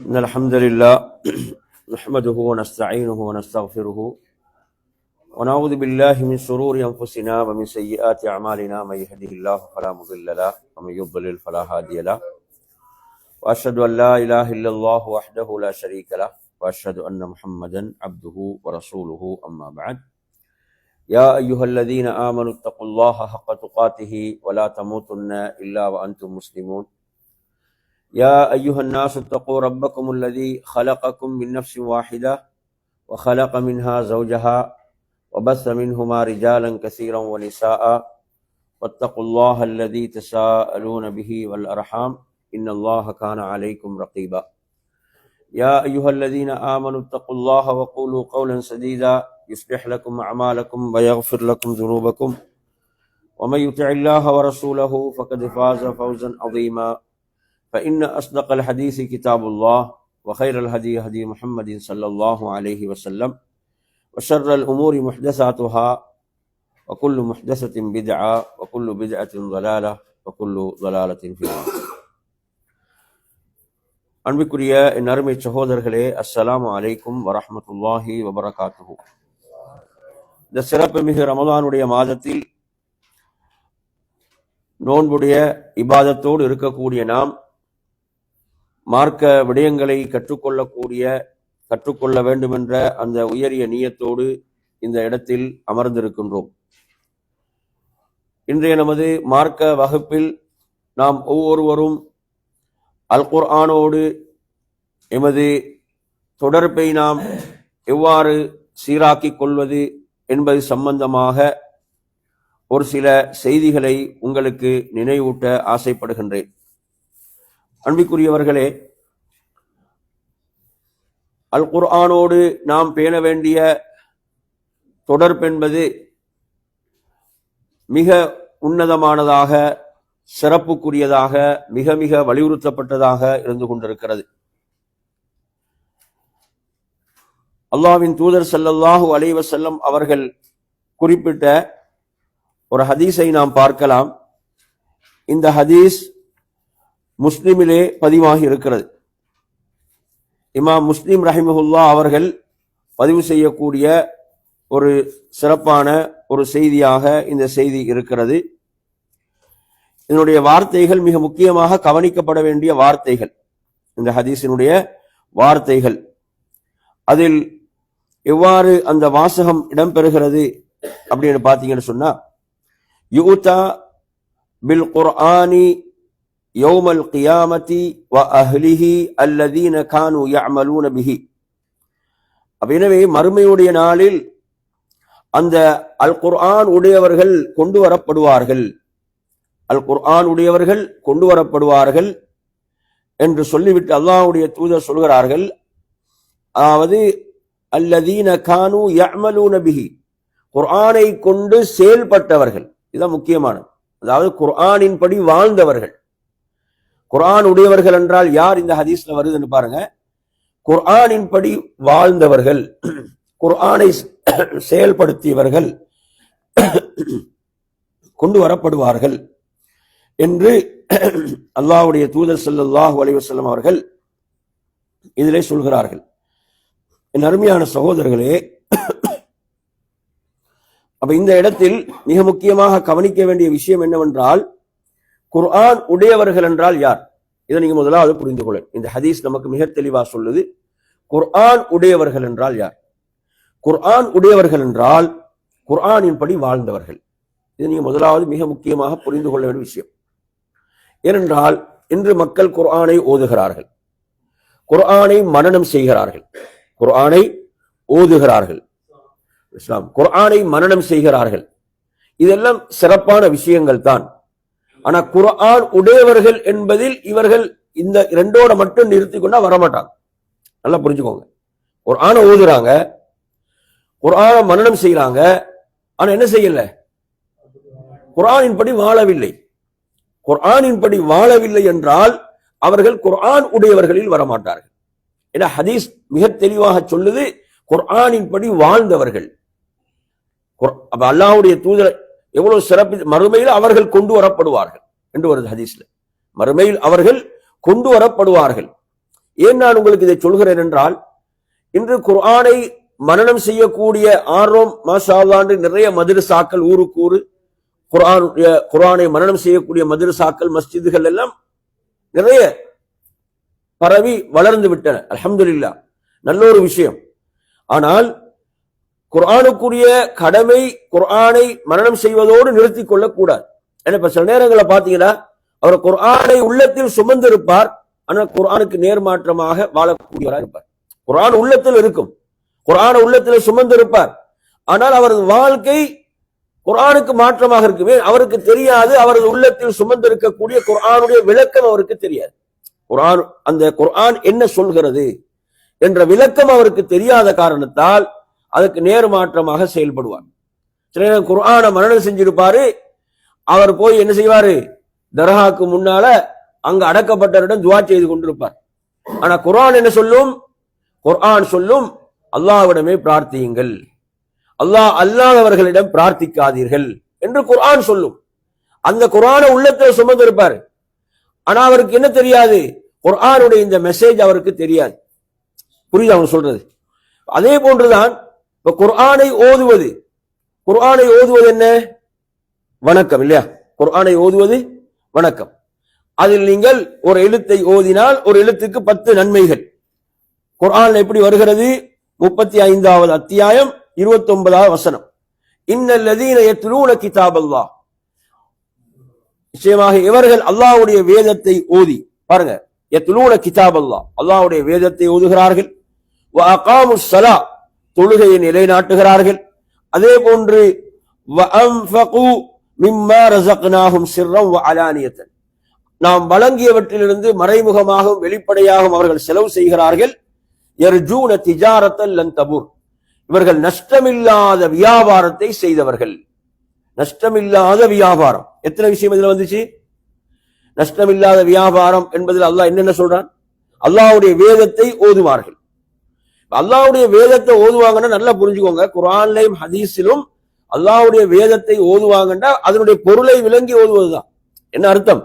إن الحمد لله نحمده ونستعينه ونستغفره ونعوذ بالله من شرور أنفسنا ومن سيئات أعمالنا من يهده الله فلا مضل له ومن يضلل فلا هادي له وأشهد أن لا إله إلا الله وحده لا شريك له وأشهد أن محمدا عبده ورسوله أما بعد يا أيها الذين آمنوا اتقوا الله حق تقاته ولا تموتن إلا وأنتم مسلمون يا أيها الناس اتقوا ربكم الذي خلقكم من نفس واحدة وخلق منها زوجها وبث منهما رجالا كثيرا ونساء واتقوا الله الذي تساءلون به والأرحام إن الله كان عليكم رقيبا يا أيها الذين آمنوا اتقوا الله وقولوا قولا سديدا يصلح لكم أعمالكم ويغفر لكم ذنوبكم ومن يطع الله ورسوله فقد فاز فوزا عظيما فإن أصدق الحديث كتاب الله وخير الهدي هدي محمد صلى الله عليه وسلم وشر الأمور محدثاتها وكل محدثة بدعة وكل بدعة ضلالة وكل ضلالة في النار. அன்பிற்குரிய என் அருமை சகோதரர்களே, அஸ்ஸலாமு அலைக்கும் வரஹ்மத்துல்லாஹி வபரகாத்துஹு. இந்த சிறப்பு மிகு ரமலானுடைய மாதத்தில் நோன்புடைய இபாதத்தோடு இருக்கக்கூடிய நாம் மார்க்க விடயங்களை கற்றுக்கொள்ள வேண்டும் என்ற அந்த உயரிய நியத்தோடு இந்த இடத்தில் அமர்ந்திருக்கின்றோம். இன்றைய நமது மார்க்க வகுப்பில் நாம் ஒவ்வொருவரும் அல் குர்ஆனோடு எமது தொடர்பை நாம் எவ்வாறு சீராக்கிக் கொள்வது என்பது சம்பந்தமாக ஒரு சில செய்திகளை உங்களுக்கு நினைவூட்ட ஆசைப்படுகின்றேன். அன்பிற்குரியவர்களே, அல் குர்ஆனோடு நாம் பேண வேண்டிய தொடர்பென்பது மிக உன்னதமானதாக, சிறப்புக்குரியதாக, மிக மிக வலியுறுத்தப்பட்டதாக இருந்து கொண்டிருக்கிறது. அல்லாஹ்வின் தூதர் ஸல்லல்லாஹு அலைஹி வஸல்லம் அவர்கள் குறிப்பிட்ட ஒரு ஹதீஸை நாம் பார்க்கலாம். இந்த ஹதீஸ் முஸ்லிமிலே பதிவாகி இருக்கிறது. இமாம் முஸ்லிம் ரஹிமஹுல்லா அவர்கள் பதிவு செய்யக்கூடிய ஒரு சிறப்பான ஒரு செய்தியாக இந்த செய்தி இருக்கிறது. இதனுடைய வார்த்தைகள் மிக முக்கியமாக கவனிக்கப்பட வேண்டிய வார்த்தைகள், இந்த ஹதீஸினுடைய வார்த்தைகள். அதில் எவ்வாறு அந்த வாசகம் இடம்பெறுகிறது அப்படின்னு பார்த்தீங்கன்னு சொன்னா, யுதா பில் குர்ஆனி யௌமல் கியாமத்தி வ அஹ்லிஹி அல்லதீன கானு யஅமலூன பிஹி. எனவே மறுமையுடைய நாளில் அந்த அல் குர்ஆன் உடையவர்கள் கொண்டு வரப்படுவார்கள், அல் குர்ஆன் உடையவர்கள் கொண்டு வரப்படுவார்கள் என்று சொல்லிவிட்டு அல்லாஹ்வுடைய தூதர் சொல்கிறார்கள். அதாவது அல்லதீன கானு யஅமலூன பிஹி, குர்ஆனை கொண்டு செயல்பட்டவர்கள். இதுதான் முக்கியமானது. அதாவது குர்ஆனின் படி வாழ்ந்தவர்கள். குர்ஆன் உடையவர்கள் என்றால் யார் இந்த ஹதீஸ்ல வருதுன்னு பாருங்க. குர்ஆனின் படி வாழ்ந்தவர்கள், குர்ஆனை செயல்படுத்தியவர்கள் கொண்டு வரப்படுவார்கள் என்று அல்லாஹ்வுடைய தூதர் ஸல்லல்லாஹு அலைஹி வஸல்லம் அவர்கள் இதிலே சொல்கிறார்கள். என் அருமையான சகோதரர்களே, அப்ப இந்த இடத்தில் மிக முக்கியமாக கவனிக்க வேண்டிய விஷயம் என்னவென்றால், குர்ஆன் உடையவர்கள் என்றால் யார்? இதை நீங்க முதலாவது புரிந்து கொள்ள. இந்த ஹதீஸ் நமக்கு மிக தெளிவா சொல்லுது, குர்ஆன் உடையவர்கள் என்றால் யார்? குர்ஆன் உடையவர்கள் என்றால் குர்ஆனின் படி வாழ்ந்தவர்கள். இது நீங்க முதலாவது மிக முக்கியமாக புரிந்து கொள்ள வேண்டிய விஷயம். ஏனென்றால் இன்று மக்கள் குர்ஆனை ஓதுகிறார்கள், குர்ஆனை மனனம் செய்கிறார்கள், குர்ஆனை ஓதுகிறார்கள், குர்ஆனை மனனம் செய்கிறார்கள். இதெல்லாம் சிறப்பான விஷயங்கள் தான். ஆனா குர்ஆன் உடையவர்கள் என்பதில் இவர்கள் இந்த இரண்டோட மட்டும் நிறுத்தி கொண்டா வரமாட்டாங்க. நல்லா புரிஞ்சுக்கோங்க. குர்ஆனை ஓதுறாங்க, குர்ஆனை மனனம் செய்யறாங்க, ஆனா என்ன செய்யல? குர்ஆனின் படி வாழவில்லை. குர்ஆனின் படி வாழவில்லை என்றால் அவர்கள் குர்ஆன் உடையவர்களில் வரமாட்டார்கள். ஏன்னா ஹதீஸ் மிக தெளிவாக சொல்லுது, குர்ஆனின் படி வாழ்ந்தவர்கள். அப்ப அல்லாஹ்வுடைய தூதர் எவ்வளவு சிறப்பு, மறுமையில் அவர்கள் கொண்டு வரப்படுவார்கள் என்று வருது ஹதீஸ்ல. மறுமையில் அவர்கள் கொண்டு வரப்படுவார்கள். ஏன் நான் உங்களுக்கு இதை சொல்கிறேன் என்றால், இன்று குர்ஆனை மனனம் செய்யக்கூடிய ஆர்வம் மாஷா அல்லாஹ் என்று நிறைய மதரசாக்கள், ஊருக்கு ஊரு குர்ஆனை மனனம் செய்யக்கூடிய மதரசாக்கள், மஸ்ஜிதுகள் எல்லாம் நிறைய பரவி வளர்ந்து விட்டன. அல்ஹம்துலில்லாஹ், நல்ல ஒரு விஷயம். ஆனால் குர்ஆனுக்குரிய கடமை குர்ஆனை மனனம் செய்வதோடு நிறுத்திக் கொள்ளக்கூடாது. ஏன்னா இப்ப சில நேரங்களில் பாத்தீங்கன்னா, அவர் குர்ஆனை உள்ளத்தில் சுமந்திருப்பார், ஆனால் குர்ஆனுக்கு நேர்மாற்றமாக வாழக்கூடியவராக இருப்பார். குர்ஆன் உள்ளத்தில் இருக்கும், குர்ஆனை உள்ளத்தில் சுமந்திருப்பார், ஆனால் அவரது வாழ்க்கை குர்ஆனுக்கு மாற்றமாக இருக்குமே. அவருக்கு தெரியாது, அவரது உள்ளத்தில் சுமந்திருக்கக்கூடிய குர்ஆனுடைய விளக்கம் அவருக்கு தெரியாது. அந்த குர்ஆன் என்ன சொல்கிறது என்ற விளக்கம் அவருக்கு தெரியாத காரணத்தால் அதுக்கு நேர்மாற்றமாக செயல்படுவார். சில நேரம் குர்ஆனை மனனம் செஞ்சிருப்பாரு, அவர் போய் என்ன செய்வாரு, தர்காக்கு முன்னால அங்க அடக்கப்பட்டவரிடம் துஆ செய்து கொண்டிருப்பார். ஆனா குர்ஆன் என்ன சொல்லும்? குர்ஆன் சொல்லும், அல்லாஹ்விடமே பிரார்த்தியுங்கள், அல்லாஹ் அல்லாதவர்களிடம் பிரார்த்திக்காதீர்கள் என்று குர்ஆன் சொல்லும். அந்த குர்ஆனை உள்ளத்தில் சுமந்திருப்பார், ஆனா அவருக்கு என்ன தெரியாது, குர்ஆனுடைய இந்த மெசேஜ் அவருக்கு தெரியாது. புரியுது அவங்க சொல்றது? அதே போன்றுதான் இப்ப குர்ஆனை ஓதுவது என்ன? வணக்கம் இல்லையா? குர்ஆனை ஓதுவது வணக்கம். அதில் நீங்கள் ஒரு எழுத்தை ஓதினால் ஒரு எழுத்துக்கு 10 நன்மைகள். குர்ஆன் எப்படி வருகிறது? 35வது அத்தியாயம் 29வது வசனம், இன்னல்லதீன யத்லூன கிதாபல்லாஹ், நிச்சயமாக இவர்கள் அல்லாஹ்வுடைய வேதத்தை ஓதி, பாருங்க, யத்லூன கிதாபல்லாஹ், அல்லாஹ்வுடைய வேதத்தை ஓதுகிறார்கள், வ அகாமுஸ் ஸலாத், தொழுகையை நிலைநாட்டுகிறார்கள், அதே போன்று வ அன்ஃபகு மிம்மா ரஸக்னாஹும் சிர்ரன் வ அலானியத்தன், நாம் வழங்கியவற்றிலிருந்து மறைமுகமாகவும் வெளிப்படையாகவும் அவர்கள் செலவு செய்கிறார்கள், யர்ஜூன திஜாரத்தன் லன் தபூர், இவர்கள் நஷ்டமில்லாத வியாபாரத்தை செய்தவர்கள். நஷ்டமில்லாத வியாபாரம், எத்தனை விஷயம் இதுல வந்துச்சு? நஷ்டமில்லாத வியாபாரம் என்பதில் அல்லாஹ் என்னென்ன சொல்றான்? அல்லாஹ்வுடைய வேதத்தை ஓதுவார்கள். அல்லாஹ்வுடைய வேதத்தை ஓதுவாங்கன்னா நல்லா புரிஞ்சுக்கோங்க, குர்ஆன்லயும் ஹதீஸிலும் அல்லாஹ்வுடைய வேதத்தை ஓதுவாங்கன்னா அதனுடைய பொருளை விளங்கி ஓதுவதுதான். என்ன அர்த்தம்?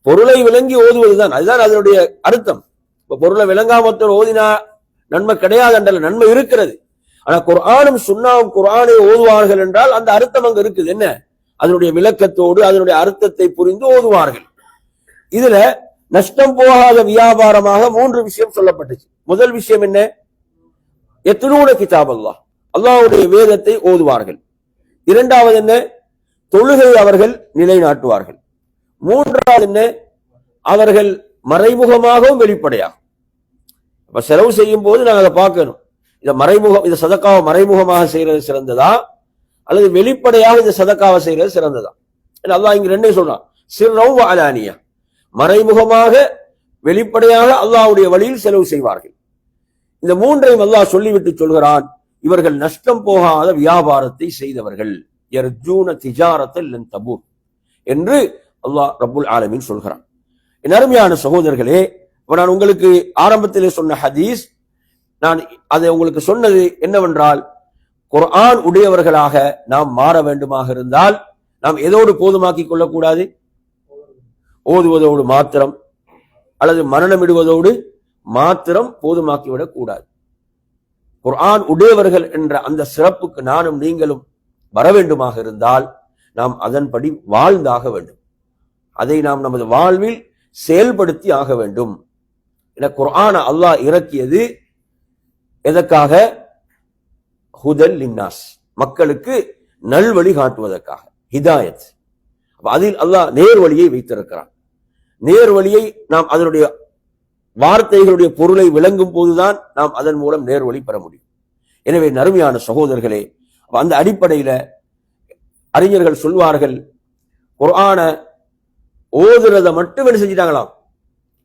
பொருளை விளங்கி ஓதுவதுதான், அதுதான் அதனுடைய அர்த்தம். இப்ப பொருளை விளங்காமத்தோடு ஓதினா நன்மை கிடையாது என்றால் நன்மை இருக்கிறது. ஆனா குர்ஆனும் சுன்னாவும் குர்ஆனை ஓதுவார்கள் என்றால் அந்த அர்த்தம் அங்க இருக்குது. என்ன? அதனுடைய விளக்கத்தோடு அதனுடைய அர்த்தத்தை புரிந்து ஓதுவார்கள். இதுல நஷ்டம் போகாத வியாபாரமாக 3 விஷயம் சொல்லப்பட்டுச்சு. முதல் விஷயம் என்ன? யத்லூன கிதாபல்லாஹ், அல்லாஹ்வுடைய வேதத்தை ஓதுவார்கள். இரண்டாவது என்ன? தொழுகை அவர்கள் நிலைநாட்டுவார்கள். மூன்றாவது என்ன? அவர்கள் மறைமுகமாகவும் வெளிப்படையாகும். அப்ப செலவு செய்யும் போது நாங்கள் அதை பார்க்கணும், இதை சதக்காவை மறைமுகமாக செய்யறது சிறந்ததா அல்லது வெளிப்படையாக இந்த சதக்காவை செய்யறது சிறந்ததா? அல்லாஹ் இங்க ரெண்டையும் சொல்றான், சிர்ரன் வ அலானியா, மறைமுகமாக வெளிப்படையாக அல்லாஹ்வுடைய வழியில் செலவு செய்வார்கள். இந்த மூன்றையும் அல்லாஹ் சொல்லிவிட்டு சொல்கிறான், இவர்கள் நஷ்டம் போகாத வியாபாரத்தை செய்தவர்கள், யர்ஜூன திஜாரத்தன் லன் தபூர் என்று அல்லாஹ் ரப்புல் ஆலமீன் சொல்கிறான். என் அருமையான சகோதரர்களே, நான் உங்களுக்கு ஆரம்பத்திலே சொன்ன ஹதீஸ், நான் அதை உங்களுக்கு சொன்னது என்னவென்றால், குர்ஆன் உடையவர்களாக நாம் மாற வேண்டுமாக இருந்தால் நாம் எதோடு போதுமாக்கிக் கொள்ளக்கூடாது? ஓதுவதோடு மாத்திரம் அல்லது மரணமிடுவதோடு மாத்திரம் போதுமாக்கிவிடக் கூடாது. குர்ஆன் உடையவர்கள் என்ற அந்த சிறப்புக்கு நானும் நீங்களும் வர வேண்டுமாக இருந்தால் நாம் அதன்படி வாழ்ந்தாக வேண்டும். அதை நாம் நமது வாழ்வில் செயல்படுத்தி ஆக வேண்டும். என குர்ஆன அல்லாஹ் இறக்கியது எதற்காக? ஹுதல் லின்னாஸ், மக்களுக்கு நல்வழி காட்டுவதற்காக, ஹிதாயத். அதில் அல்லாஹ் நேர்வழியை வைத்திருக்கிறான். நேர்வழியை நாம் அதனுடைய வார்த்தைகளுடைய பொருளை விளங்கும் போதுதான் நாம் அதன் மூலம் நேர்வழி பெற முடியும். எனவே நறுமையான சகோதரர்களே, அந்த அடிப்படையில அறிஞர்கள் சொல்வார்கள், குர்ஆன ஓதுறத மட்டும் என்ன செஞ்சிட்டாங்களாம்,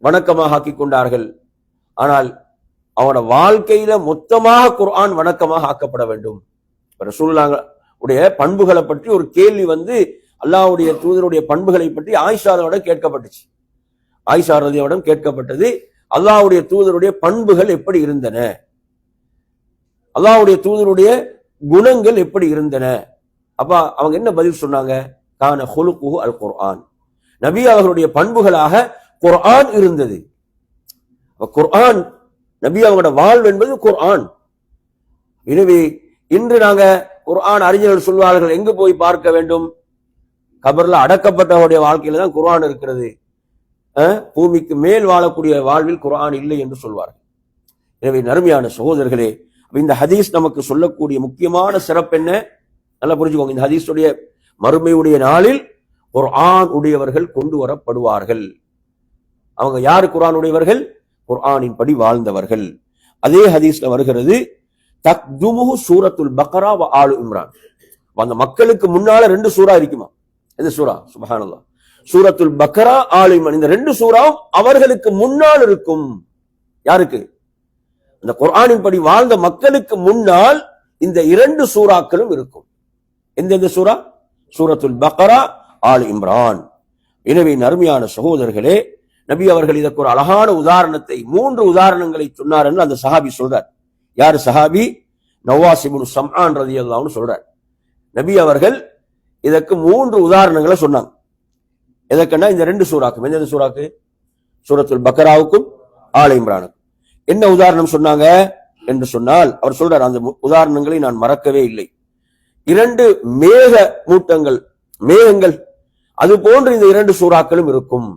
வணக்கமாக ஆக்கி கொண்டார்கள். ஆனால் அவனோட வாழ்க்கையில மொத்தமாக குர்ஆன் வணக்கமாக ஆக்கப்பட வேண்டும். ரசூலுல்லாஹ் உடைய பண்புகளை பற்றி ஒரு கேள்வி வந்து அல்லாஹ்வுடைய தூதருடைய பண்புகளை பற்றி ஆயிஷாவிடம் கேட்கப்பட்டுச்சு. ஆயிஷா ரலியல்லாஹு கேட்கப்பட்டது, அல்லாஹ்வுடைய தூதருடைய பண்புகள் எப்படி இருந்தன, அல்லாஹ்வுடைய தூதருடைய குணங்கள் எப்படி இருந்தன. அப்ப அவங்க என்ன பதில் சொன்னாங்க? கான ஹுலுகுஹு அல் குர்ஆன், நபி அவர்களுடைய பண்புகளாக குர்ஆன் இருந்தது. குர்ஆன் நபி அவங்களோட வாழ்வு என்பது குர்ஆன். எனவே இன்று நாங்க குர்ஆன் அறிஞர்கள் சொல்வார்கள், எங்கு போய் பார்க்க வேண்டும்? கபர்ல அடக்கப்பட்டவருடைய வாழ்க்கையில தான் குர்ஆன் இருக்கிறது. பூமிக்கு மேல் வாழக்கூடிய வாழ்வில் குர்ஆன் இல்லை என்று சொல்வார்கள். எனவே நறுமையான சகோதரர்களே, இந்த ஹதீஸ் நமக்கு சொல்லக்கூடிய முக்கியமான சிறப்பு என்ன? நல்லா புரிஞ்சுக்கோங்க. இந்த ஹதீஸுடைய மறுமையுடைய நாளில் குர்ஆன் உடையவர்கள் கொண்டு வரப்படுவார்கள். அவங்க யாரு குர்ஆன் உடையவர்கள்? குர்ஆனின் படி வாழ்ந்தவர்கள். அதே ஹதீஸ்ல வருகிறது, தக்துமுஹு சூரத்துல் பக்ரா வ ஆலு இம்ரான். அந்த மக்களுக்கு முன்னால 2 சூரா இருக்குமா? இந்த சூரா சுப்ஹானல்லாஹ், சூரத்துல் பக்ரா, ஆலு இம்ரான், இந்த 2 சூறாவும் அவர்களுக்கு முன்னால் இருக்கும். யாருக்கு? இந்த குர்ஆனின் படி வாழ்ந்த மக்களுக்கு முன்னால் இந்த 2 சூறாக்களும் இருக்கும். எந்தெந்த சூரா? சூரத்துல் பக்ரா, ஆலு இம்ரான். எனவே நறுமையான சகோதரர்களே, நபி அவர்கள் இதற்கு ஒரு அழகான உதாரணத்தை, 3 உதாரணங்களை சொன்னார் என்று அந்த சஹாபி சொல்றார். யாரு சஹாபி? நவாஸ் இப்னு சம்ஆன் ரலியல்லாஹு அன்ஹு சொல்றார். நபி அவர்கள் இதற்கு 3 உதாரணங்களை சொன்னாங்க. எதற்கன்னா இந்த 2 சூறாக்கும். எந்த சூறாக்கு? சூரத்துல் பக்ராவுக்கும் ஆலு இம்ரானுக்கும். என்ன உதாரணம் சொன்னாங்க என்று சொன்னால், அவர் சொல்றார், அந்த உதாரணங்களை நான் மறக்கவே இல்லை. 2 மேக மூட்டங்கள், மேகங்கள், அது போன்று இந்த 2 சூறாக்களும் இருக்கும்.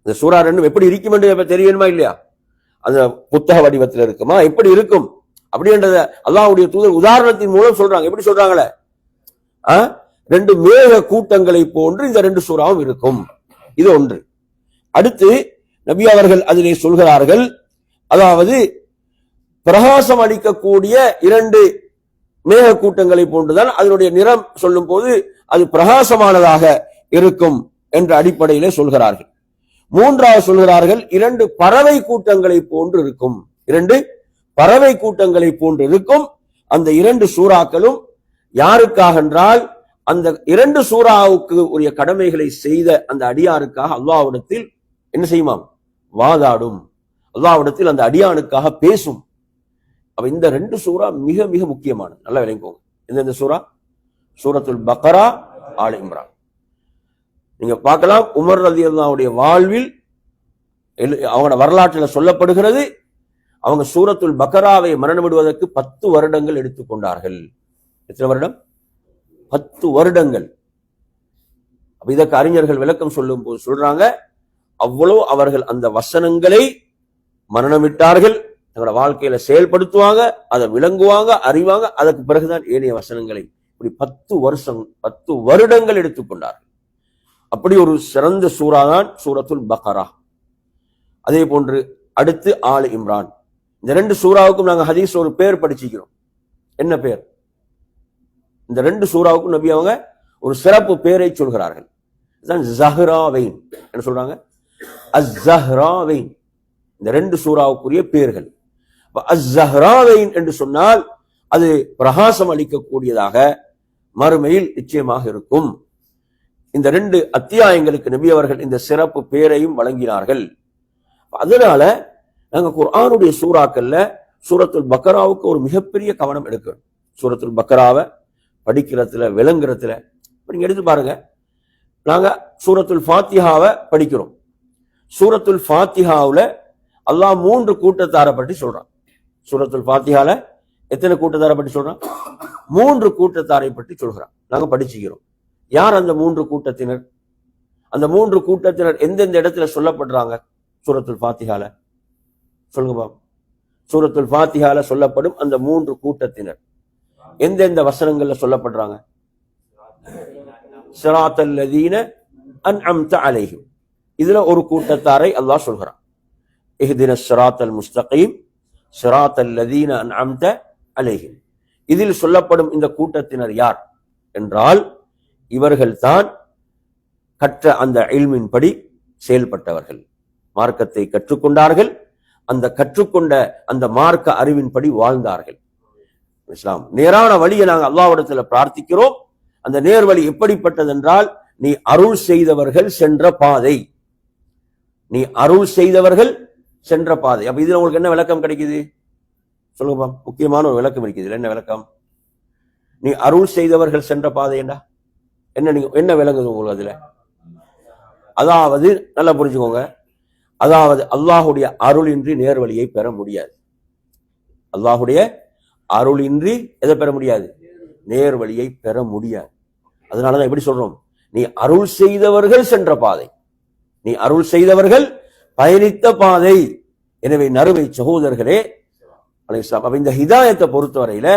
இந்த சூறா 2 எப்படி இருக்கும் என்று தெரியணுமா இல்லையா? அந்த புத்தக வடிவத்தில் இருக்குமா? எப்படி இருக்கும் அப்படின்றத அல்லாஹ்வுடைய தூதர் உதாரணத்தின் மூலம் சொல்றாங்க. எப்படி சொல்றாங்களே, 2 மேக கூட்டங்களை போன்று இந்த 2 சூறாவும் இருக்கும். இது ஒன்று. அடுத்து நபி அவர்கள் அதிலே சொல்கிறார்கள், அதாவது பிரகாசம் அளிக்கக்கூடிய 2 மேக கூட்டங்களை போன்றுதான் அதனுடைய நிறம் சொல்லும் போது அது பிரகாசமானதாக இருக்கும் என்ற அடிப்படையிலே சொல்கிறார்கள். 3வது சொல்கிறார்கள், 2 பறவை கூட்டங்களை போன்று இருக்கும். 2 பறவை கூட்டங்களை போன்று இருக்கும். அந்த 2 சூறாக்களும் யாருக்காக என்றால், அந்த 2 சூறாவுக்கு உரிய கடமைகளை செய்த அந்த அடியாருக்காக அல்லாஹ்விடத்தில் என்ன செய்யுமாம்? வாதாடும். அல்லாஹ்விடத்தில் அந்த அடியானுக்காக பேசும். அப்ப இந்த 2 சூறா மிக மிக முக்கியமானது. நல்லா விளங்கிக்கோங்க. இந்த சூறா சூரத்துல் பக்ரா, ஆலு இம்ரான். நீங்க பார்க்கலாம், உமர் ரலியல்லாஹுடைய வாழ்வில் அவங்களோட வரலாற்றில் சொல்லப்படுகிறது, அவங்க சூரத்துல் பக்ராவை மரணமிடுவதற்கு 10 வருடங்கள் எடுத்துக்கொண்டார்கள். எத்தனை வருடம்? 10 வருடங்கள். அப்ப இதற்கு அறிஞர்கள் விளக்கம் சொல்லும் போது சொல்றாங்க, அவ்வளவு அவர்கள் அந்த வசனங்களை மரணமிட்டார்கள், தங்களோட வாழ்க்கையில செயல்படுத்துவாங்க, அதை விளங்குவாங்க, அறிவாங்க. அதற்கு பிறகுதான் ஏனைய வசனங்களை இப்படி 10 வருடங்கள் எடுத்துக்கொண்டார்கள். அப்படி ஒரு சிறந்த சூறா தான் சூரத்துல் பக்ரா. அதே போன்று அடுத்து ஆலு இம்ரான். இந்த 2 சூறாவுக்கும் நாங்க ஹதீஸ் ஒரு பேர் படிச்சுக்கிறோம். என்ன பேர்? இந்த 2 சூறாவுக்கும் நபி அவங்க ஒரு சிறப்பு பேரை சொல்கிறார்கள். ஜஹ்ராவைன் என்ன சொல்றாங்க? அஸ்ஸஹ்ராவைன். இந்த 2 சூறாவுக்குரிய பேர்கள். அஸ்ஸஹ்ராவைன் என்று சொன்னால் அது பிரகாசம் அளிக்கக்கூடியதாக மறுமையில் நிச்சயமாக இருக்கும். இந்த 2 அத்தியாயங்களுக்கு நபி அவர்கள் இந்த சிறப்பு பேரையும் வழங்கினார்கள். அதனால நாங்க குர்ஆனுடைய சூறாக்கள்ல சூரத்துல் பக்ராவுக்கு ஒரு மிகப்பெரிய கவனம் எடுக்கணும். சூரத்துல் பக்ராவை படிக்கிறதுல, விளங்குறதுல நீங்க எடுத்து பாருங்க. நாங்க சூரத்துல் ஃபாத்திஹாவை படிக்கிறோம். சூரத்துல் ஃபாத்திஹாவுல அல்லாஹ் 3 கூட்டத்தாரை பற்றி சொல்றான். சூரத்துல் ஃபாத்திஹால எத்தனை கூட்டத்தாரை பற்றி சொல்றான்? 3 கூட்டத்தாரை பற்றி சொல்கிறான். நாங்க படிச்சுக்கிறோம். யார் அந்த 3 கூட்டத்தினர்? அந்த 3 கூட்டத்தினர் எந்தெந்த இடத்துல சொல்லப்படுறாங்க சூரத்துல் ஃபாத்திஹால? சொல்லுங்க பாப்போம். சூரத்துல் ஃபாத்திஹால சொல்லப்படும் அந்த 3 கூட்டத்தினர் எந்தெந்த வசனங்கள்ல சொல்லப்படுறாங்க? ஸிராத்தல் லதீன அன்அம்த அலைஹிம். இதுல ஒரு கூட்டத்தாரை அல்லாஹ் சொல்கிறான். இஹ்தினஸ் ஸிராத்தல் முஸ்தகீம் ஸிராத்தல் லதீன அன்அம்த அலைஹிம். இதில் சொல்லப்படும் இந்த கூட்டத்தினர் யார் என்றால், இவர்கள் தான் கற்ற அந்த இல்மின் படி செயல்பட்டவர்கள், மார்க்கத்தை கற்றுக்கொண்டார்கள், அந்த கற்றுக்கொண்ட அந்த மார்க்க அறிவின்படி வாழ்ந்தார்கள். இஸ்லாம் நேரான வழியை நாங்கள் அல்லாஹ்விடத்துல பிரார்த்திக்கிறோம். அந்த நேர்வழி எப்படிப்பட்டது என்றால், நீ அருள் செய்தவர்கள் சென்ற பாதை. நீ அருள் செய்தவர்கள் சென்ற பாதை. அப்ப இதுல உங்களுக்கு என்ன விளக்கம் கிடைக்குது? சொல்லுங்க. முக்கியமான ஒரு விளக்கம் இருக்குது. என்ன விளக்கம்? நீ அருள் செய்தவர்கள் சென்ற பாதை என்ன, நீங்க என்ன விளங்குது உங்களுக்கு அதுல? அதாவது நல்லா புரிஞ்சுக்கோங்க. அதாவது அல்லாஹுடைய அருளின்றி நேர்வழியை பெற முடியாது. அல்லாஹுடைய அருளின்றி எதை பெற முடியாது? நேர்வழியை பெற முடியாது. அதனாலதான் எப்படி சொல்றோம்? நீ அருள் செய்தவர்கள் சென்ற பாதை, நீ அருள் செய்தவர்கள் பயணித்த பாதை. எனவே நறுமை சகோதரர்களே, இந்த ஹிதாயத்தை பொறுத்தவரையில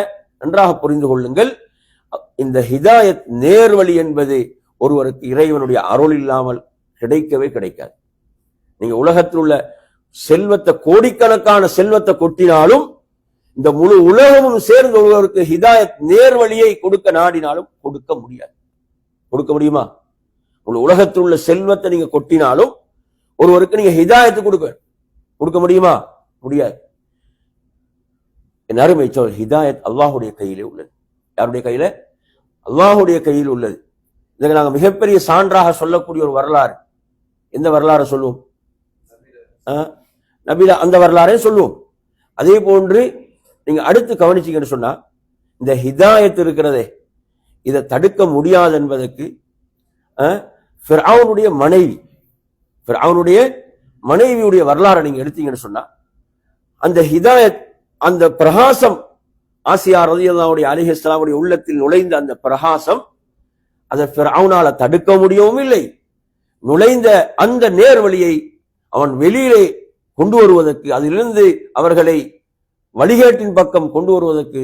நன்றாக புரிந்து கொள்ளுங்கள். இந்த ஹிதாயத் நேர்வழி என்பது ஒருவருக்கு இறைவனுடைய அருள் இல்லாமல் கிடைக்கவே கிடைக்காது. நீங்க உலகத்தில் உள்ள செல்வத்தை, கோடிக்கணக்கான செல்வத்தை கொட்டினாலும், இந்த முழு உலகமும் சேர்ந்து ஒருவருக்கு ஹிதாயத் நேர்வழியை கொடுக்க நாடினாலும் கொடுக்க முடியாது. கொடுக்க முடியுமா? முழு உலகத்தில் உள்ள செல்வத்தை நீங்க கொட்டினாலும் ஒருவருக்கு நீங்க ஹிதாயத்து கொடுக்க முடியுமா? முடியாது. என் அருமை சொல், ஹிதாயத் அல்லாஹுடைய கையிலே உள்ளது. யாருடைய கையில? அல்லாஹுடைய கையில் உள்ளது. இதுக்கு நாங்கள் மிகப்பெரிய சான்றாக சொல்லக்கூடிய ஒரு வரலாறு. எந்த வரலாறு சொல்லுவோம்? நபில அந்த வரலாறே சொல்லுவோம். அதே போன்று நீங்க அடுத்து கவனிச்சீங்கன்னு சொன்னா, இந்த ஹிதாயத் இருக்கிறதே, இதை தடுக்க முடியாது என்பதற்கு ஃபிர்அவுனுடைய மனைவியுடைய வரலாறு நீங்க எடுத்தீங்கன்னு சொன்னா, அந்த ஹிதாயத், அந்த பிரகாசம், ஆசியா ரலியல்லாஹு அலைஹிஸ்ஸலாமுடைய உள்ளத்தில் நுழைந்த அந்த பிரகாசம், அதை ஃபிர்அவுனால தடுக்க முடியவும் இல்லை. நுழைந்த அந்த நேர்வழியை அவன் வெளியிலே கொண்டு வருவதற்கு, அதிலிருந்து அவர்களை வழிகேட்டின் பக்கம் கொண்டு வருவதற்கு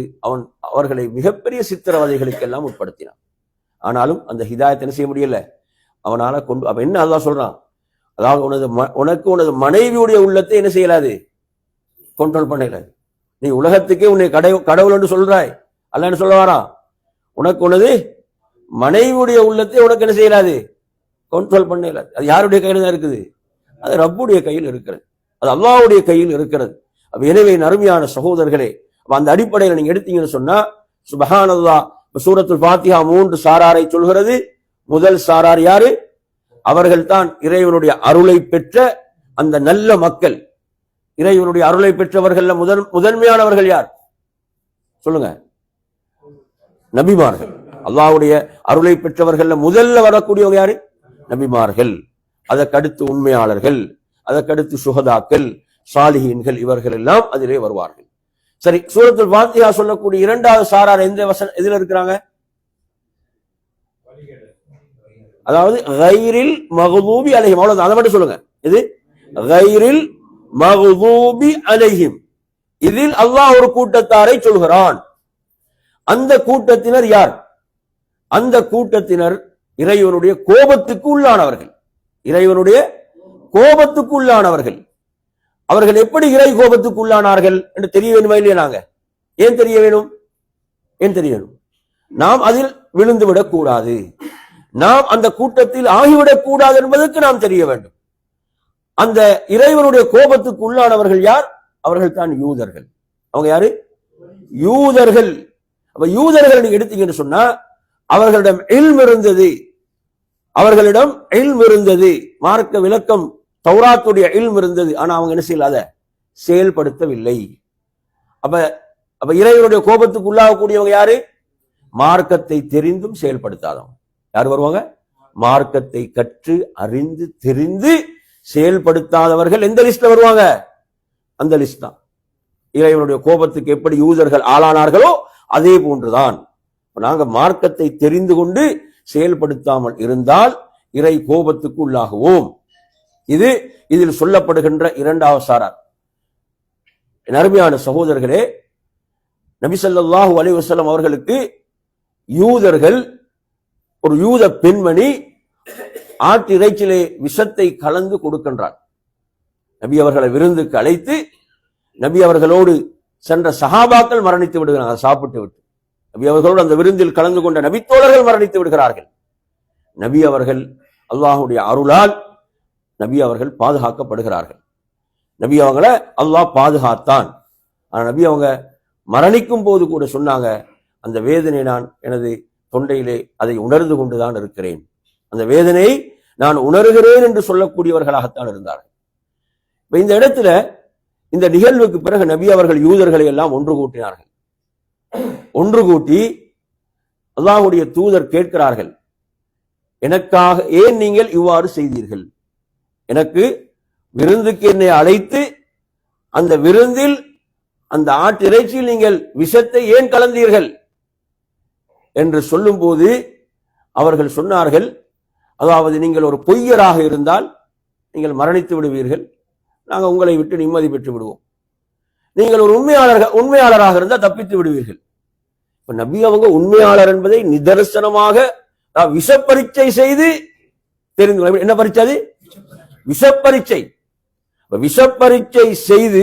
அவர்களை மிகப்பெரிய சித்திரவதைகளுக்கு எல்லாம் உட்படுத்தினான். ஆனாலும் அந்த ஹிதாயத்தை என்ன செய்ய முடியல அவனால கொண்டு. அப்ப என்ன அல்லாஹ் சொல்றான்? அதாவது உனக்கு உனது மனைவியுடைய உள்ளத்தை என்ன செய்யலாது? கண்ட்ரோல் பண்ணல. நீ உலகத்துக்கே உன்னை கடவுள் என்று சொல்றாய், அல்லாஹ் என்ன சொல்ல வாரான்? உனக்கு உனது மனைவியுடைய உள்ளத்தை உனக்கு என்ன செய்யலாது? கண்ட்ரோல் பண்ணல. அது யாருடைய கையில தான் இருக்குது? அது ரப்புடைய கையில் இருக்கிறது, அது அல்லாஹ்வுடைய கையில் இருக்கிறது. எனவே அருமையான சகோதரர்களே, அந்த அடிப்படையில் நீங்க எடுத்தீங்கன்னு சொன்னா, சுப்ஹானல்லாஹ், சூரத்துல் ஃபாத்திஹா 3 சாராரை சொல்கிறது. முதல் சாரார் யாரு? அவர்கள் தான் இறைவனுடைய அருளை பெற்ற அந்த நல்ல மக்கள். இறைவனுடைய அருளை பெற்றவர்கள் முதன்மையானவர்கள் யார் சொல்லுங்க? நபிமார்கள். அல்லாஹ்வுடைய அருளை பெற்றவர்கள் முதல்ல வரக்கூடியவங்க யாரு? நபிமார்கள். அதற்கடுத்து உண்மையாளர்கள், அதற்கடுத்து சுஹதாக்கள், சாலிஹீன்கள், இவர்கள் எல்லாம் அதிலே வருவார்கள். சரி, சூரத்துல் ஃபாத்திஹா சொல்லக்கூடிய இரண்டாவது சாரார் எதுல இருக்கிறாங்க? அதாவது கைரில் மக்தூபி அலைஹிம். அவ்வளவுதான், அதை மட்டும் சொல்லுங்க. இது கைரில் மக்தூபி அலைஹிம். இதில் அல்லாஹ் ஒரு கூட்டத்தாரை சொல்கிறான். அந்த கூட்டத்தினர் யார்? அந்த கூட்டத்தினர் இறைவனுடைய கோபத்துக்கு உள்ளானவர்கள். இறைவனுடைய கோபத்துக்கு உள்ளானவர்கள். அவர்கள் எப்படி இறை கோபத்துக்கு உள்ளானார்கள் என்று தெரிய வேணுமா இல்லையா? நாங்க ஏன் தெரிய வேணும்? நாம் அதில் விழுந்து விடக்கூடாது, நாம் அந்த கூட்டத்தில் ஆகிவிடக் கூடாது என்பதற்கு நாம் தெரிய வேண்டும். அந்த இறைவனுடைய கோபத்துக்கு உள்ளானவர்கள் யார்? அவர்கள் தான் யூதர்கள். அவங்க யாரு? யூதர்கள். அப்ப யூதர்கள் நீங்க எடுத்தீங்கன்னு சொன்னா, அவர்களிடம் இல்ம் இருந்தது, மார்க்க விளக்கம் தௌராத்துடைய இல்ம் இருந்தது. ஆனா அவங்க என்ன செய்யல? அதை செயல்படுத்தவில்லை. அப்ப இறைவனுடைய கோபத்துக்கு உள்ளாகக்கூடியவங்க யாரு? மார்க்கத்தை தெரிந்தும் செயல்படுத்தாதவங்க. யார் வருவாங்க? மார்க்கத்தை கற்று அறிந்து தெரிந்து செயல்படுத்தாதவர்கள் எந்த லிஸ்ட்ல வருவாங்க? அந்த லிஸ்ட் தான். இறைவனுடைய கோபத்துக்கு எப்படி யூதர்கள் ஆளானார்களோ அதே போன்றுதான் நாங்க மார்க்கத்தை தெரிந்து கொண்டு செயல்படுத்தாமல் இருந்தால் இறை கோபத்துக்கு உள்ளாகுவோம். இது இதில் சொல்லப்படுகின்ற இரண்டாவது சாரார். என் அருமையான சகோதரர்களே, நபி ஸல்லல்லாஹு அலைஹி வஸல்லம் அவர்களுக்கு யூதர்கள், ஒரு யூத பெண்மணி ஆட்டு இறைச்சிலே விஷத்தை கலந்து கொடுக்கின்றார். நபி அவர்களை விருந்துக்கு அழைத்து நபி அவர்களோடு சென்ற சஹாபாக்கள் மரணித்து விடுகிறார்கள். சாப்பிட்டு விட்டு நபி அவர்களோடு அந்த விருந்தில் கலந்து கொண்ட நபித்தோழர்கள் மரணித்து விடுகிறார்கள். நபி அவர்கள் அல்லாஹுடைய அருளால் நபி அவர்கள் பாதுகாக்கப்படுகிறார்கள். நபி அவங்களை அல்லாஹ் பாதுகாத்தான். ஆனா நபி அவங்க மரணிக்கும் போது கூட சொன்னாங்க, அந்த வேதனை நான் எனது தொண்டையிலே அதை உணர்ந்து கொண்டுதான் இருக்கிறேன், அந்த வேதனையை நான் உணர்கிறேன் என்று சொல்லக்கூடியவர்களாகத்தான் இருந்தார்கள். இப்ப இந்த இடத்துல இந்த நிகழ்வுக்கு பிறகு நபி அவர்கள் யூதர்களை எல்லாம் ஒன்று கூட்டினார்கள். ஒன்று கூட்டி அல்லாஹ்வுடைய தூதர் கேட்கிறார்கள், எனக்காக ஏன் நீங்கள் இவ்வாறு செய்தீர்கள்? எனக்கு விருந்துக்கு என்னை அழைத்து அந்த விருந்தில் அந்த ஆட்டு இறைச்சியில் நீங்கள் விஷத்தை ஏன் கலந்தீர்கள் என்று சொல்லும் போது அவர்கள் சொன்னார்கள், அதாவது நீங்கள் ஒரு பொய்யராக இருந்தால் நீங்கள் மரணித்து விடுவீர்கள், நாங்கள் உங்களை விட்டு நிம்மதி பெற்று விடுவோம். நீங்கள் ஒரு உண்மையாளராக இருந்தால் தப்பித்து விடுவீர்கள். இப்ப நபி அவங்க உண்மையாளர் என்பதை நிதர்சனமாக விஷப்பரீட்சை செய்து தெரிந்து, என்ன பரீட்சை? விஷப்பரீட்சை. விஷப்பரீட்சை செய்து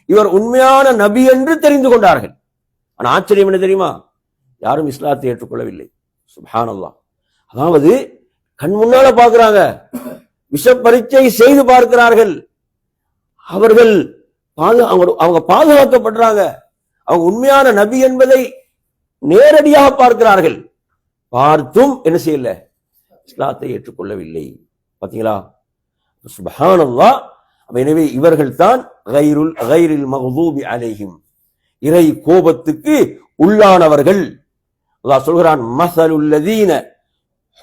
இவர் உண்மையான நபி என்று தெரிந்து கொண்டார்கள். ஆனா ஆச்சரியம் என்ன தெரியுமா? யாரும் இஸ்லாத்தை ஏற்றுக்கொள்ளவில்லை. சுப்ஹானல்லாஹ். அதாவது கண் முன்னால பார்க்கிறாங்க, விஷப்பரீட்சை செய்து பார்க்கிறார்கள். அவர்கள் அவங்க பாதுகாக்கப்படுறாங்க. அவங்க உண்மையான நபி என்பதை நேரடியாக பார்க்கிறார்கள். பார்த்தும் என்ன செய்யல? இஸ்லாத்தை ஏற்றுக்கொள்ளவில்லை. பாத்தீங்களா? சுப்ஹானல்லாஹ். எனவே இவர்கள் தான் கைரில் மக்தூபி அலைஹிம், இறை கோபத்துக்கு உள்ளானவர்கள். அல்லாஹ் சொல்கிறான், மஸலுல் லதீன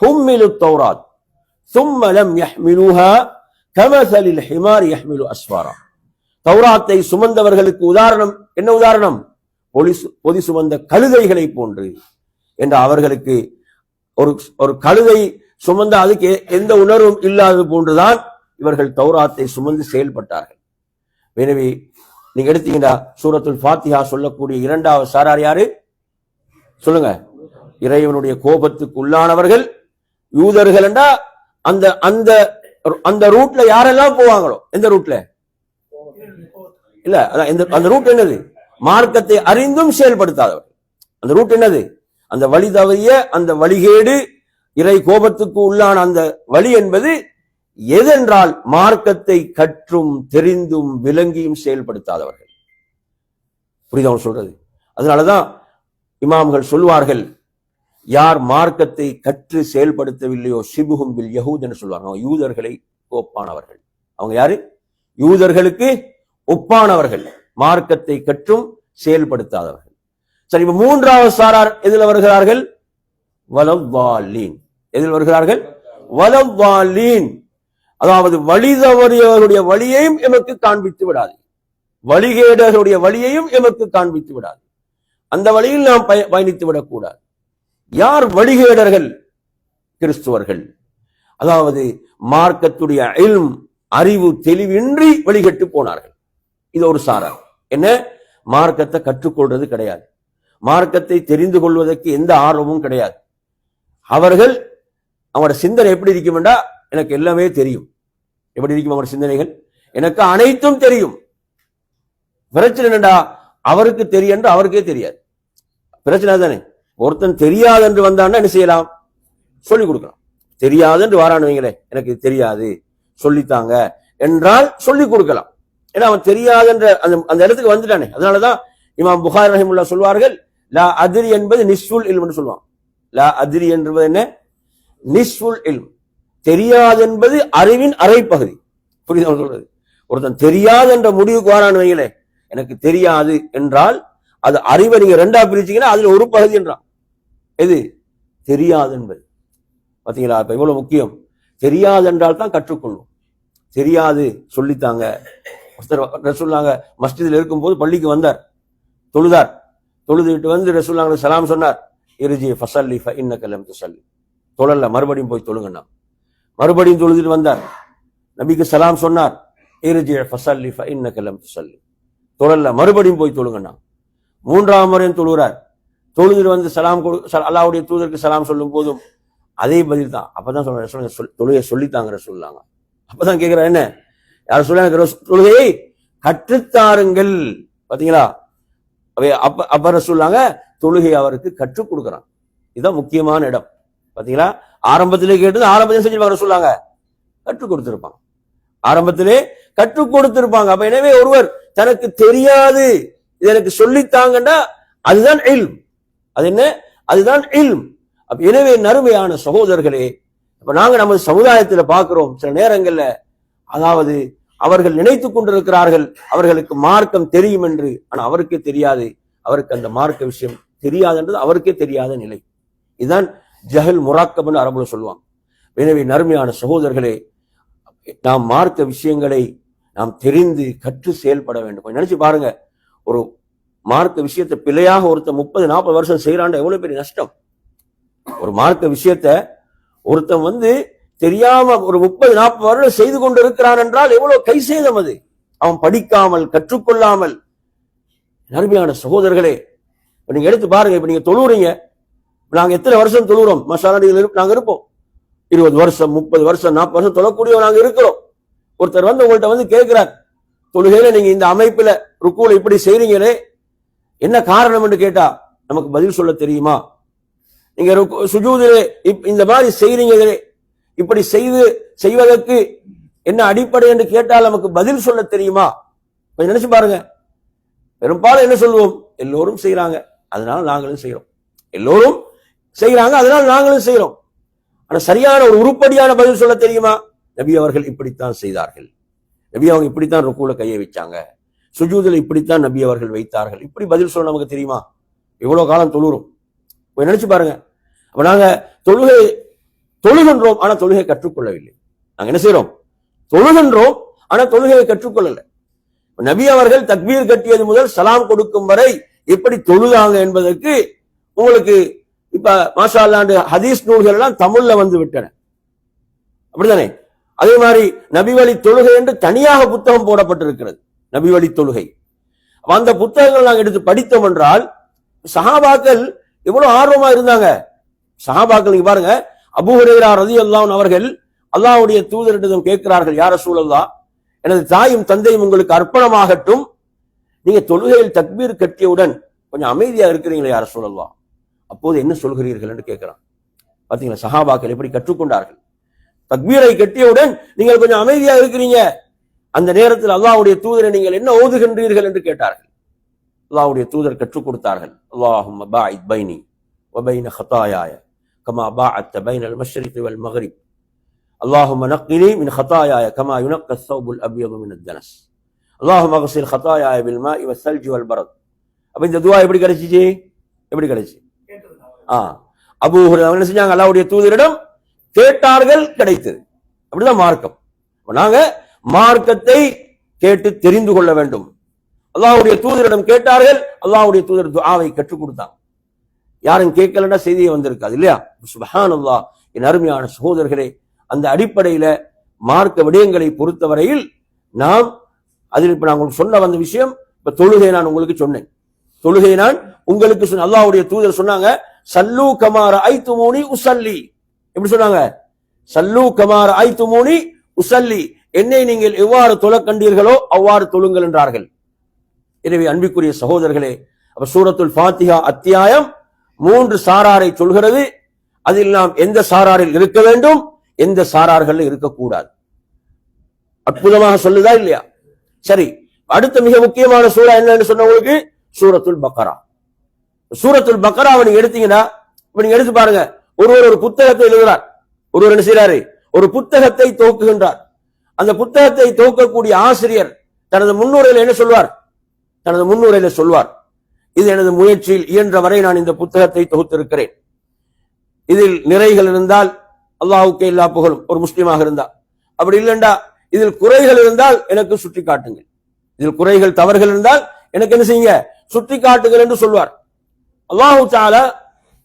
ஹும்மிலுத் தௌராத் ثم لم يحملوها كمثل الحمار يحمل اسفارا. தௌராத்தை சுமந்தவர்களுக்கு உதாரணம் என்ன? உதாரணம் பொதி சுமந்த கழுதைகளை போன்று என்ற அவர்களுக்கு ஒரு கழுதை சுமந்த அதுக்கு எந்த உணர்வும் இல்லாதது போன்றுதான் இவர்கள் தௌராத்தை சுமந்து செயல்பட்டார்கள். எனவே நீங்க எடுத்தீங்கன்னா சூரத்துல் ஃபாத்திஹா சொல்லக்கூடிய இரண்டாவது சாரார் யாரு சொல்லுங்க? இறைவனுடைய கோபத்துக்கு உள்ளானவர்கள் யூதர்கள். என்றா அந்த அந்த அந்த ரூட்ல யாரெல்லாம் போவாங்களோ, எந்த ரூட்ல இல்ல, அந்த ரூட் என்னது? மார்க்கத்தை அறிந்தும் செயல்படுத்தாதவர்கள். அந்த ரூட் என்னது? அந்த வழி தவறிய அந்த வழிகேடு, இறை கோபத்துக்கு உள்ளான அந்த வழி என்பது எதென்றால் மார்க்கத்தை கற்றும் தெரிந்தும் விளங்கியும் செயல்படுத்தாதவர்கள். புரியுதா சொல்றது? அதனாலதான் இமாம்கள் சொல்வார்கள், யார் மார்க்கத்தை கற்று செயல்படுத்தவில்லையோ ஷிபுஹும் பில் யஹூத் என்று சொல்வாங்க. யூதர்களை ஒப்பானவர்கள். அவங்க யாரு? யூதர்களுக்கு ஒப்பானவர்கள், மார்க்கத்தை கற்றும் செயல்படுத்தாதவர்கள். சரி, இப்ப மூன்றாவது சாரார் எதில் வருகிறார்கள்? வலவ்வாலீன். எதில் வருகிறார்கள்? வலவ்வாலீன். அதாவது வழி தவறியவருடைய வழியையும் எமக்கு காண்பித்து விடாது, வழிகேடர்களுடைய வழியையும் எமக்கு காண்பித்து விடாது. அந்த வழியில் நாம் பயணித்து விடக்கூடாது. யார் வழிகேடர்கள்? கிறிஸ்துவர்கள். அதாவது மார்க்கத்துடைய இல்ம், அறிவு தெளிவின்றி வழிகட்டு போனார்கள். இது ஒரு சாரார். என்ன? மார்க்கத்தை கற்றுக்கொள்றது கிடையாது, மார்க்கத்தை தெரிந்து கொள்வதற்கு எந்த ஆர்வமும் கிடையாது. அவர்கள் அவங்களோட சிந்தனை எப்படி இருக்கும்டா, எனக்கு எல்லாமே தெரியும். எப்படி இருக்கும் அவங்களோட சிந்தனைகள்? எனக்கு அனைத்தும் தெரியும். பிரச்சனை என்னடா, அவருக்கு தெரியும் என்று அவருக்கே தெரியாது. பிரச்சனை தானே. ஒருத்தன் தெரியாது என்று வந்தான்னா என்ன செய்யலாம்? சொல்லிக் கொடுக்கலாம். தெரியாது என்று வாரானுவீங்களே, எனக்கு தெரியாது சொல்லித்தாங்க என்றால் சொல்லிக் கொடுக்கலாம். ஏன்னா அவன் தெரியாது என்ற அந்த இடத்துக்கு வந்துட்டானே. அதனாலதான் இமாம் புகாரி ரஹிமஹுல்லாஹ் சொல்வார்கள், லா அத்ரி என்பது நிஸ்ஃபுல் இல்ம் என்று சொல்லுவான். லா அத்ரி என்பது என்ன? நிஸ்ஃபுல் இல்ம். தெரியாது என்பது அறிவின் அரைப்பகுதி. புரியுதா சொல்றது? ஒருத்தன் தெரியாது என்ற முடிவுக்கு வாரானுவீங்களே, எனக்கு தெரியாது என்றால் அது அறிவை நீங்க ரெண்டா பிரிச்சீங்கன்னா அதுல ஒரு பகுதி என்றான். எது தெரியாது என்பது? பாத்தீங்களா? இப்ப இவ்வளவு முக்கியம். தெரியாது என்றால் தான் கற்றுக்கொள்வோம். தெரியாது சொல்லித்தாங்க. ரசூலுல்லாஹ் மஸ்ஜிதில் இருக்கும்போது பள்ளிக்கு வந்தார், தொழுதார். தொழுதுவிட்டு வந்து ரசூலுல்லாஹ் சலாம் சொன்னார், இர்ஜி ஃபஸல்லி ஃபஇன்னக லம் துஸல்லி. தொழல, மறுபடியும் போய் தொழுங்கண்ணா. மறுபடியும் தொழுதுட்டு வந்தார், நபிக்கு சலாம் சொன்னார், இர்ஜி ஃபஸல்லி ஃபஇன்னக லம் துஸல்லி. தொழல, மறுபடியும் போய் தொழுங்கண்ணா. மூன்றாம் முறையும் தொழுகிறார். தொழுதுட்டு வந்து சலாம் அல்லாஹ்வுடைய தூதருக்கு சலாம் சொல்லும் போதும் அதே பதில் தான். அப்பதான் சொல்ற தொழுகை சொல்லித்தாங்க ரசூலுல்லாஹ். அப்பதான் கேட்கிறார், என்ன யார் சொல்ல, தொழுகையை கற்றுத்தாருங்கள். பாத்தீங்களா? அப்ப ரசூலுல்லாஹ் தொழுகை அவருக்கு கற்றுக் கொடுக்கிறான். இதுதான் முக்கியமான இடம். பாத்தீங்களா? ஆரம்பத்திலே கேட்டது ஆரம்பத்திலே செஞ்சிருப்பாங்க, ரசூலுல்லாஹ் கற்றுக் கொடுத்திருப்பாங்க, ஆரம்பத்திலே கற்றுக் கொடுத்திருப்பாங்க. அப்ப எனவே ஒருவர் தனக்கு தெரியாது, இது எனக்கு சொல்லித்தாங்கன்னா அதுதான் இல்ம். அது என்ன? அதுதான் இல்ம். அப்ப எனவே நறுமையான சகோதரர்களே, இப்ப நாங்க நம்ம சமுதாயத்துல பார்க்கிறோம் சில நேரங்கள்ல, அதாவது அவர்கள் நினைத்துக் கொண்டிருக்கிறார்கள் அவர்களுக்கு மார்க்கம் தெரியும் என்று. ஆனா அவருக்கே தெரியாது, அவருக்கு அந்த மார்க்க விஷயம் தெரியாதுன்றது அவருக்கே தெரியாத நிலை. இதுதான் ஜஹல் முராக்கப்னு அரபுல சொல்லுவாங்க. எனவே நறுமையான சகோதரர்களே, நாம் மார்க்க விஷயங்களை நாம் தெரிந்து கற்று செயல்பட வேண்டும். நினைச்சு பாருங்க, ஒரு மார்க்க விஷயத்தை பிழையாக ஒருத்தன் 30-40 வருஷம் செய்யறான், எவ்வளவு பெரிய நஷ்டம். ஒரு மார்க்க விஷயத்த ஒருத்தன் தெரியாம ஒரு 30-40 வருடம் செய்து கொண்டு இருக்கிறான் என்றால் எவ்வளவு கை சேதம் அது. அவன் படிக்காமல் கற்றுக்கொள்ளாமல். அருமையான சகோதரர்களே, நீங்க எடுத்து பாருங்க. இப்ப நீங்க தொழுறீங்க, நாங்க எத்தனை வருஷம் தொழுறோம்? மசாலா நாங்க இருப்போம் 20 வருஷம் 30 வருஷம் 40 வருஷம் தொழக்கூடிய நாங்க இருக்கிறோம். ஒருத்தர் உங்கள்கிட்ட கேட்கிறார், தொழுகையில நீங்க இந்த அமைப்புல ருக்குல இப்படி செய்றீங்களே, என்ன காரணம் என்று கேட்டா நமக்கு பதில் சொல்ல தெரியுமா? நீங்க சுஜூதிலே இந்த மாதிரி செய்றீங்களே, இப்படி செய்வதற்கு என்ன அடிப்படை என்று கேட்டால் நமக்கு பதில் சொல்ல தெரியுமா? கொஞ்சம் நினைச்சு பாருங்க. பெரும்பாலும் என்ன சொல்லுவோம்? எல்லோரும் செய்யறாங்க, அதனால நாங்களும் செய்யறோம். எல்லோரும் செய்யறாங்க, அதனால நாங்களும் செய்யறோம். ஆனா சரியான ஒரு உருப்படியான பதில் சொல்ல தெரியுமா? நபி அவர்கள் இப்படித்தான் செய்தார்கள், நபி அவங்க இப்படித்தான் ருக்குல கையை வச்சாங்க, சுஜூதில் இப்படித்தான் நபி அவர்கள் வைத்தார்கள். இப்படி பதில் சொல்ல நமக்கு தெரியுமா? எவ்வளவு காலம் தொழுறோம்? நினைச்சு பாருங்க. அப்ப நாங்க தொழுகின்றோம், ஆனா தொழுகை கற்றுக்கொள்ளவில்லை. நாங்க என்ன செய்யறோம்? தொழுகின்றோம், ஆனா தொழுகையை கற்றுக்கொள்ளல. நபி அவர்கள் தக்பீர் கட்டியது முதல் சலாம் கொடுக்கும் வரை எப்படி தொழுதாங்க என்பதற்கு உங்களுக்கு இப்ப மாஷா அல்லாஹ் ஹதீஸ் நூல்கள் எல்லாம் தமிழ்ல விட்டன, அப்படித்தானே? அதே மாதிரி நபி வழி தொழுகை என்று தனியாக புத்தகம் போடப்பட்டிருக்கிறது, நபி வழி தொழுகை. அந்த புத்தகங்கள் நாங்கள் எடுத்து படித்தோம் என்றால் சஹாபாக்கள் எவ்வளவு ஆர்வமா இருந்தாங்க. சஹாபாக்கள் நீங்க பாருங்க, அபூ ஹுரைரா ரலியல்லாஹு அன்ஹு அவர்கள் அல்லாஹ்வுடைய தூதரிடம் கேட்கிறார்கள், யா ரசூலல்லாஹ், எனது தாயும் தந்தையும் உங்களுக்கு அர்ப்பணமாகட்டும், நீங்க தொழுகையில் தக்பீர் கட்டியவுடன் கொஞ்சம் அமைதியா இருக்கிறீங்களா யா ரசூலல்லாஹ், அப்போது என்ன சொல்கிறீர்கள் என்று கேட்கிறான். பாத்தீங்களா சஹாபாக்கள் எப்படி கற்றுக்கொண்டார்கள்? தக்பீரை கட்டியவுடன் நீங்கள் கொஞ்சம் அமைதியா இருக்கிறீங்க, அந்த நேரத்தில் அல்லாஹ்வுடைய தூதரை நீங்கள் என்ன ஓதுகின்றீர்கள் என்று கேட்டார்கள். அல்லாஹ்வுடைய தூதர் கற்றுக் கொடுத்தார்கள், அல்லாஹும்ம பாஇத் பைனி வ பைன ஹதாயாய கமா பாஅத்த பைனல் மஷ்ரிகி வல் மக்ரிப் அல்லாஹும்ம நக்கினி மின் ஹதாயாய கமா யுனக்க ஸௌபுல் அப்யது மினத் தனஸ் அல்லாஹும்ம அக்ஸில் ஹதாயாய பில் மாஇ வஸ் ஸல்ஜி வல் பரத். அப்ப இந்த துஆ எப்படி கிடைச்சிச்சு? எப்படி கிடைச்சு? அபூ ஹுரைரா என்ன செஞ்சாங்க? அல்லாஹ்வுடைய தூதரிடம் கேட்டார்கள், கிடைத்தது. அப்படிதான் மார்க்கம். நாங்க மார்க்கத்தை கேட்டு தெரிந்து கொள்ள வேண்டும். அல்லாஹ்வுடைய தூதரிடம் கேட்டார்கள், அல்லாஹ்வுடைய தூதர் துஆவை கற்றுக் கொடுத்தாங்க. யாரும் கேட்கலன்னா செய்தியே வந்திருக்காது இல்லையா? சுப்ஹானல்லாஹ். என் அருமையான சகோதரர்களே, அந்த அடிப்படையில மார்க்க விடயங்களை பொறுத்தவரையில் நாம் அதில் இப்ப நான் உங்களுக்கு சொல்ல வந்த விஷயம், இப்ப தொழுகை நான் உங்களுக்கு சொன்னேன், தொழுகை நான் உங்களுக்கு சொன்ன. அல்லாஹ்வுடைய தூதர் சொன்னாங்க, சல்லு கமா ரஅய்துமூனி உஸல்லி. எப்படி சொன்னாங்க? சல்லு கமா ரஅய்துமூனி உஸல்லி, என்னை நீங்கள் எவ்வாறு தொழ கண்டீர்களோ அவ்வாறு தொழுங்கள் என்றார்கள். எனவே அன்பிற்குரிய சகோதரர்களே, அப்ப சூரத்துல் ஃபாத்திஹா அத்தியாயம் 3 சாராரை சொல்கிறது. அதில் நாம் எந்த சாராரில் இருக்க வேண்டும், எந்த சாரார்கள் இருக்கக்கூடாது. அற்புதமாக சொல்லுதா இல்லையா? சரி, அடுத்த மிக முக்கியமான சூரா என்னன்னு சொன்னவங்களுக்கு சூரத்துல் பக்கரா. சூரத்துல் பக்கராவை நீங்க எடுத்தீங்கன்னா, இப்ப நீங்க எடுத்து பாருங்க, ஒருவர் ஒரு புத்தகத்தை எழுதுகிறார். ஒருவர் என்ன செய்யறாரு? ஒரு புத்தகத்தை துவக்குகின்றார். அந்த புத்தகத்தை துவக்கக்கூடிய ஆசிரியர் தனது முன்னுரையில் என்ன சொல்வார்? தனது முன்னுரையில சொல்வார், இது எனது முயற்சியில் இயன்ற வரை நான் இந்த புத்தகத்தை தொகுத்திருக்கிறேன். இதில் நிறைகள் இருந்தால் அல்லாஹ்வுக்கே எல்லா புகழும், ஒரு முஸ்லிமாக இருந்தால். அப்படி இல்லைண்டா இதில் குறைகள் இருந்தால் எனக்கு சுட்டி காட்டுங்கள், இதில் குறைகள் தவறுகள் இருந்தால் எனக்கு என்ன செய்யுங்க, சுட்டி காட்டுங்கள் என்று சொல்வார். அல்லாஹ் தஆலா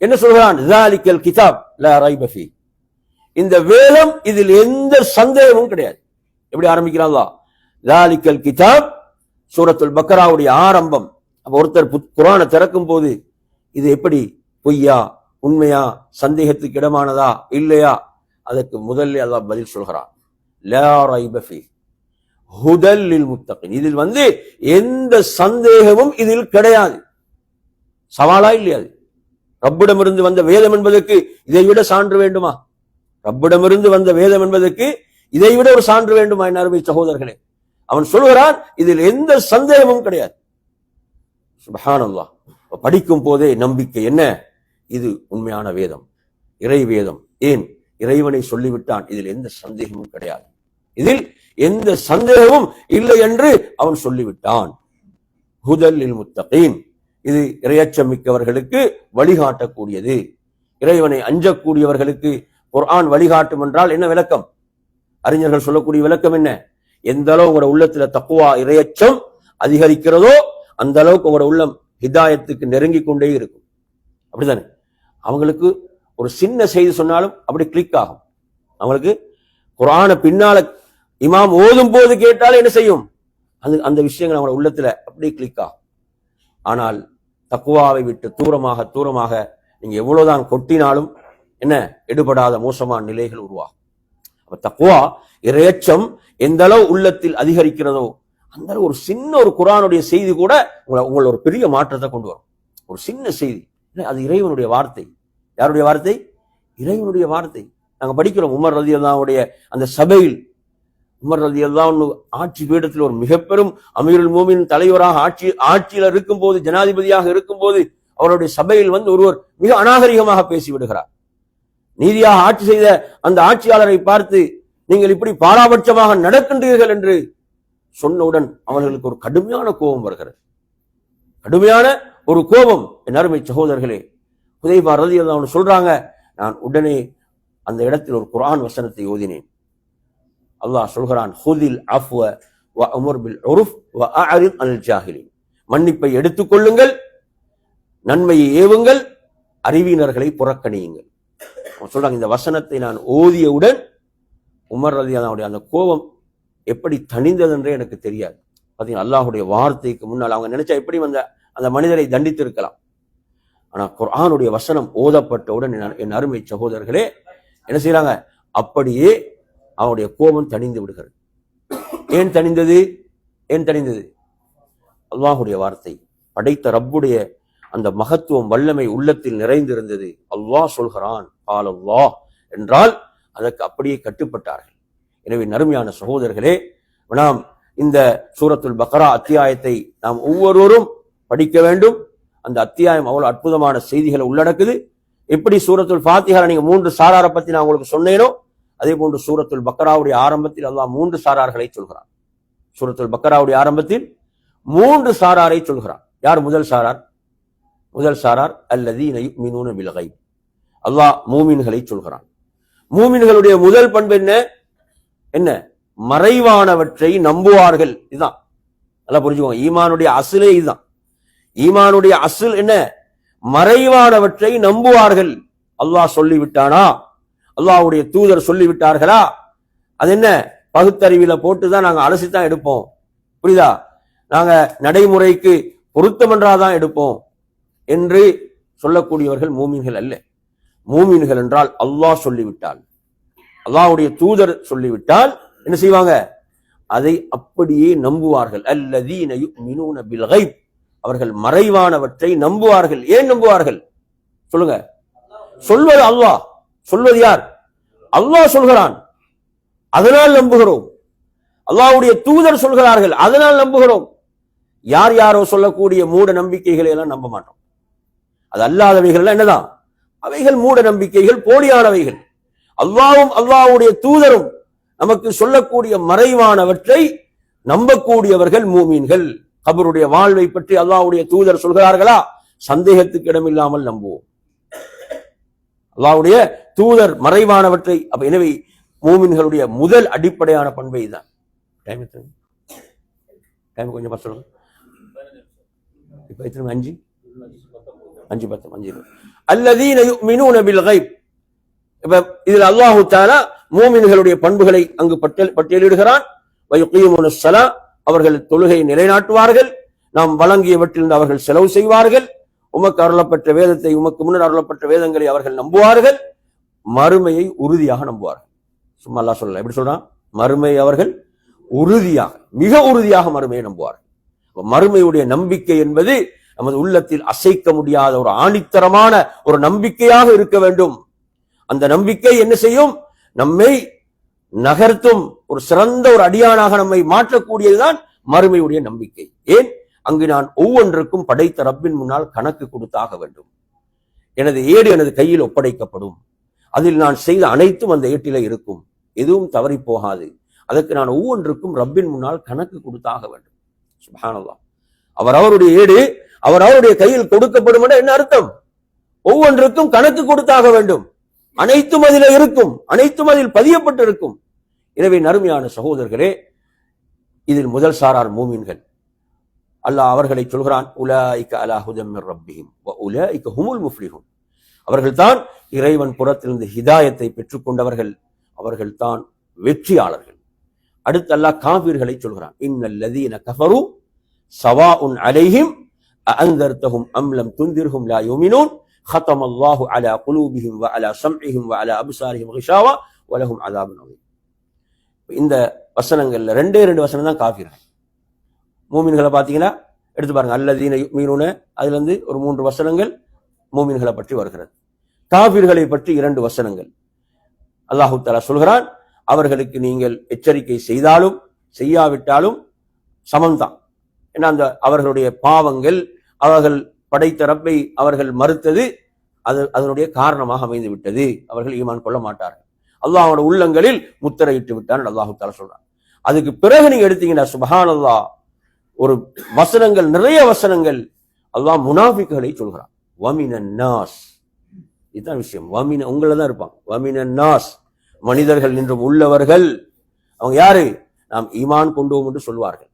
என்ன சொல்கிறான்? ஸாலிகல் கிதாப் லா ரைப ஃபீ, இந்த வேதம் இதில் எந்த சந்தேகமும் கிடையாது. எப்படி ஆரம்பிக்கிறான் அல்லாஹ்? ஸாலிகல் கிதாப், சூரத்துல் பக்கராவுடைய ஆரம்பம். அப்ப ஒருத்தர் குர்ஆனை திறக்கும் போது இது எப்படி பொய்யா உண்மையா, சந்தேகத்துக்கு இடமானதா இல்லையா, அதற்கு முதல்ல அல்லாஹ் பதில் சொல்கிறான், லா ரைப ஃபீ ஹுதல் லில் முத்தகின், இதில் எந்த சந்தேகமும் இதில் கிடையாது. சவாலா இல்லையா? ரப்பிடமிருந்து வந்த வேதம் என்பதற்கு இதைவிட சான்று வேண்டுமா? ரப்பிடமிருந்து வந்த வேதம் என்பதற்கு இதைவிட ஒரு சான்று வேண்டுமா? என் அருமை சகோதரர்களே, அவன் சொல்கிறான் இதில் எந்த சந்தேகமும் கிடையாது. சுப்ஹானல்லாஹ். படிக்கும் போதே நம்பிக்கை என்ன? இது உண்மையான வேதம், இறை வேதம். ஏன்? இறைவனை சொல்லிவிட்டான், இதில் எந்த சந்தேகமும் கிடையாது, இதில் எந்த சந்தேகமும் இல்லை என்று அவன் சொல்லிவிட்டான். ஹுதல் லில் முத்தகீன், இது இறையச்சம் மிக்கவர்களுக்கு வழிகாட்டக்கூடியது. இறைவனை அஞ்சக்கூடியவர்களுக்கு குர்ஆன் வழிகாட்டும் என்றால் என்ன விளக்கம்? அறிஞர்கள் சொல்லக்கூடிய விளக்கம் என்ன? எந்த அளவு உங்களோட உள்ளத்துல தக்குவா இரையச்சம் அதிகரிக்கிறதோ அந்த அளவுக்கு உங்களோட உள்ளம் ஹிதாயத்துக்கு நெருங்கி கொண்டே இருக்கும். அப்படித்தானே? அவங்களுக்கு ஒரு சின்ன செய்தி சொன்னாலும் அப்படி கிளிக் ஆகும். அவங்களுக்கு குர்ஆன பின்னால இமாம் ஓதும் போது கேட்டாலும் என்ன செய்யும்? அந்த விஷயங்கள் அவங்களோட உள்ளத்துல அப்படி கிளிக் ஆகும். ஆனால் தக்குவாவை விட்டு தூரமாக தூரமாக நீங்க எவ்வளவுதான் கொட்டினாலும் என்ன எடுபடாத மோசமான நிலைகள் உருவாகும். அப்ப தக்குவா இரையச்சம் எந்த அளவு உள்ளத்தில் அதிகரிக்கிறதோ அந்த அளவு ஒரு சின்ன ஒரு குர்ஆனுடைய செய்தி கூட உங்களை ஒரு பெரிய மாற்றத்தை கொண்டு வரும். ஒரு சின்ன செய்தி, அது இறைவனுடைய வார்த்தை. யாருடைய வார்த்தை? இறைவனுடைய வார்த்தை. நாங்க படிக்கிறோம் உமர் ரலியல்லாஹுடைய அந்த சபையில் உமர் ரலியல்லாஹு ஆட்சி பீடத்தில் ஒரு மிக பெரும் அமீருல் மூமினின் தலைவராக ஆட்சியில் இருக்கும் போது, ஜனாதிபதியாக இருக்கும் போது அவருடைய சபையில் வந்து ஒருவர் மிக அநாகரிகமாக பேசிவிடுகிறார். நீதியாக ஆட்சி செய்த அந்த ஆட்சியாளரை பார்த்து நீங்கள் இப்படி பாராபட்சமாக நடக்கின்றீர்கள் என்று சொன்னவுடன் அவர்களுக்கு ஒரு கடுமையான கோபம் வருகிறது. கடுமையான ஒரு கோபம். என் அருமை சகோதரர்களே, ஹுதைபா ரலியல்லாஹு அன்ஹு சொல்றாங்க, நான் உடனே அந்த இடத்தில் ஒரு குர்ஆன் வசனத்தை ஓதினேன். அல்லாஹ் சொல்கிறான், ஹுதில் அஃப்வ வ அம்ர் பில் உர்ஃப் வ அஅரித் அனில் ஜாஹிலின். மன்னிப்பை எடுத்துக்கொள்ளுங்கள், நன்மையை ஏவுங்கள், அறிவினர்களை புறக்கணியுங்கள். சொல்றாங்க, இந்த வசனத்தை நான் ஓதியவுடன் உமர் ரலியல்லாஹு அந்த கோபம் எப்படி தணிந்தது என்றே எனக்கு தெரியாது. பார்த்தீங்கன்னா, அல்லாஹுடைய வார்த்தைக்கு முன்னால் அவங்க நினைச்சா எப்படி அந்த மனிதரை தண்டித்திருக்கலாம். ஆனா குர்ஆனுடைய வசனம் ஓதப்பட்டவுடன் என் அருமை சகோதரர்களே என்ன செய்யறாங்க? அப்படியே அவனுடைய கோபம் தணிந்து விடுகிறது. ஏன் தணிந்தது? அல்லாஹுடைய வார்த்தை, படைத்த ரப்புடைய அந்த மகத்துவம் வல்லமை உள்ளத்தில் நிறைந்திருந்தது. அல்லாஹ் சொல்கிறான், கால் அல்லாஹ் என்றால் அதற்கு அப்படியே கட்டுப்பட்டார்கள். எனவே நறுமையான சகோதரர்களே, நாம் இந்த சூரத்துல் பக்ரா அத்தியாயத்தை நாம் ஒவ்வொருவரும் படிக்க வேண்டும். அந்த அத்தியாயம் அவ்வளவு அற்புதமான செய்திகளை உள்ளடக்குது. எப்படி சூரத்துல் ஃபாத்திஹால நீங்க 3 சாராரை பத்தி நான் உங்களுக்கு சொன்னேனோ அதே போன்று சூரத்துல் பக்ராவுடைய ஆரம்பத்தில் அல்லாஹ் 3 சாரார்களை சொல்கிறான். சூரத்துல் பக்ராவுடைய ஆரம்பத்தில் 3 சாராரை சொல்கிறான். யார் முதல் சாரார்? முதல் சாரார் அல்லதீன யுமினூன பில் கைப். அல்லாஹ் மூமின்களை சொல்கிறான். மூமின்களுடைய முதல் பண்பு என்ன? மறைவானவற்றை நம்புவார்கள். இதுதான் நல்லா புரிஞ்சுக்கோங்க. ஈமானுடைய அஸ்லே இதுதான். ஈமானுடைய அஸ்ல் என்ன? மறைவானவற்றை நம்புவார்கள். அல்லாஹ் சொல்லிவிட்டானா? அல்லாஹ்வுடைய தூதர் சொல்லிவிட்டார்களா? அது என்ன? பகுத்தறிவில போட்டுதான் நாங்க அலசித்தான் எடுப்போம். புரியுதா? நாங்க நடைமுறைக்கு பொருத்தமன்றாதான் எடுப்போம் என்று சொல்லக்கூடியவர்கள் மூமின்கள் அல்ல. மூமின்கள் என்றால் அல்லாஹ் சொல்லிவிட்டால், அல்லாஹ்வுடைய தூதர் சொல்லிவிட்டால் என்ன செய்வாங்க? அதை அப்படியே நம்புவார்கள். அல்லதீன யுமினூன பில் கைப். அவர்கள் மறைவானவற்றை நம்புவார்கள். ஏன் நம்புவார்கள்? சொல்லுங்க. சொல்வது அல்லாஹ். சொல்வது யார்? அல்லாஹ் சொல்கிறான், அதனால் நம்புகிறோம். அல்லாஹ்வுடைய தூதர் சொல்கிறார்கள், அதனால் நம்புகிறோம். யார் யாரோ சொல்லக்கூடிய மூட நம்பிக்கைகளை எல்லாம் நம்ப மாட்டோம். அது அல்லாதவைகள் எல்லாம் என்னதான்? அவைகள் மூட நம்பிக்கைகள், போலியானவைகள். அல்லாஹ்வும் அல்லாஹ்வுடைய தூதரும் நமக்கு சொல்லக்கூடிய மறைவானவற்றை நம்பக்கூடியவர்கள் மூமீன்கள். கபருடைய வாழ்வை பற்றி அல்லாஹ்வுடைய தூதர் சொல்கிறார்களா? சந்தேகத்துக்கு இடமில்லாமல் நம்புவோம். அல்லாஹ்வுடைய தூதர் மறைவானவற்றை. எனவே மூமின்களுடைய முதல் அடிப்படையான பண்பை தான். டைம் கொஞ்சம் பார்த்து சொல்லுங்க. இப்ப எத்தனை? 5:10. அல்லதீன யுமினூன பில் கைப். இப்ப இதில் அல்லாஹ் தஆலா மூமின்களுடைய பண்புகளை அங்கு பட்டியலிடுகிறான். வயுகீமுன ஸலா. அவர்கள் தொழுகை நிலைநாட்டுவார்கள். நாம் வழங்கியவற்றிலிருந்து அவர்கள் செலவு செய்வார்கள். உமக்கு அருளப்பட்ட வேதத்தை, உமக்கு முன்னர் அருளப்பட்ட வேதங்களை அவர்கள் நம்புவார்கள். மறுமையை உறுதியாக நம்புவார்கள். சும்மா அல்லாஹ் சொல்லல, எப்படி சொல்றான்? மறுமையை அவர்கள் உறுதியாக, மிக உறுதியாக மறுமையை நம்புவார்கள். மறுமையுடைய நம்பிக்கை என்பது நமது உள்ளத்தில் அசைக்க முடியாத ஒரு ஆணித்தரமான ஒரு நம்பிக்கையாக இருக்க வேண்டும். அந்த நம்பிக்கை என்ன செய்யும்? நம்மை நகர்த்தும், ஒரு சிறந்த ஒரு அடியானாக நம்மை மாற்றக்கூடியதுதான் மறுமையுடைய நம்பிக்கை. ஏன்? அங்கு நான் ஒவ்வொன்றுக்கும் படைத்த ரப்பின் முன்னால் கணக்கு கொடுத்தாக வேண்டும். எனது ஏடு எனது கையில் ஒப்படைக்கப்படும். அதில் நான் செய்த அனைத்தும் அந்த ஏட்டில இருக்கும். எதுவும் தவறி போகாது. அதற்கு நான் ஒவ்வொன்றுக்கும் ரப்பின் முன்னால் கணக்கு கொடுத்தாக வேண்டும். சுப்ஹானல்லாஹ். அவருடைய ஏடு அவருடைய கையில் கொடுக்கப்படும் என்ற என்ன அர்த்தம்? ஒவ்வொன்றுக்கும் கணக்கு கொடுத்தாக வேண்டும். அனைத்தும் அதில் இருக்கும், அனைத்தும் அதில் பதியப்பட்டிருக்கும். எனவே நறுமையான சகோதரர்களே, இதில் முதல் சாரார் மூமின்கள். அல்லாஹ் அவர்களை சொல்கிறான், உலாயிக அலா ஹுதம் மிர் ரப்பிஹிம் வ உலாயிக ஹுமுல் முஃப்லிஹூன். அவர்கள்தான் இறைவன் புறத்திலிருந்து ஹிதாயத்தை பெற்றுக்கொண்டவர்கள், அவர்கள்தான் வெற்றியாளர்கள். அடுத்து அல்லாஹ் காஃபிர்களை சொல்கிறான், இன்னல் லதீன கஃபரு சவாஉன் அலைஹிம் அஅன்தர்தஹும் அம் லம் துன்திர்ஹும் லா யுமினூன் ختمல்லாஹு அலா குலூபிஹிம் வ அலா ஸம்இஹிம் வ அலா அப்சாரிஹிம் கிஷாவா வ லஹும் அஸாபுன் அதீம். இந்த வசனங்கள்ல ரெண்டே ரெண்டு வசனம் தான் காஃபிர்கள். மூமின்களை பார்த்தீங்கன்னா எடுத்து பாருங்க, அல்லதீன யுமினூன, அதுல இருந்து ஒரு 3 வசனங்கள் மூமின்களை பற்றி வருகிறது. காஃபிர்களை பற்றி 2 வசனங்கள். அல்லாஹு தஆலா சொல்கிறான், அவர்களுக்கு நீங்கள் எச்சரிக்கை செய்தாலும் செய்யாவிட்டாலும் சமம்தான். ஏன்னா அந்த அவர்களுடைய பாவங்கள், அவர்கள் படைத்த ரப்பை அவர்கள் மறுத்தது, அதனுடைய காரணமாக அமைந்து விட்டது. அவர்கள் ஈமான் கொள்ள மாட்டார்கள். அல்லாஹ்வோட உள்ளங்களில் முத்திரையிட்டு விட்டான் அல்லாஹு தஆலா சொல்றான். அதுக்கு பிறகு நீங்க எடுத்தீங்கன்னா சுப்ஹானல்லாஹ், ஒரு வசனங்கள், நிறைய வசனங்கள் அல்லாஹ் முனாஃபிக்குகளை சொல்கிறான். வமினன் நாஸ், இதுதான் விஷயம். வமின உங்களை தான் இருப்பாங்க. வமினன் நாஸ், மனிதர்கள் நின்றும் உள்ளவர்கள். அவங்க யாரு? நாம் ஈமான் கொண்டோம் என்று சொல்வார்கள்.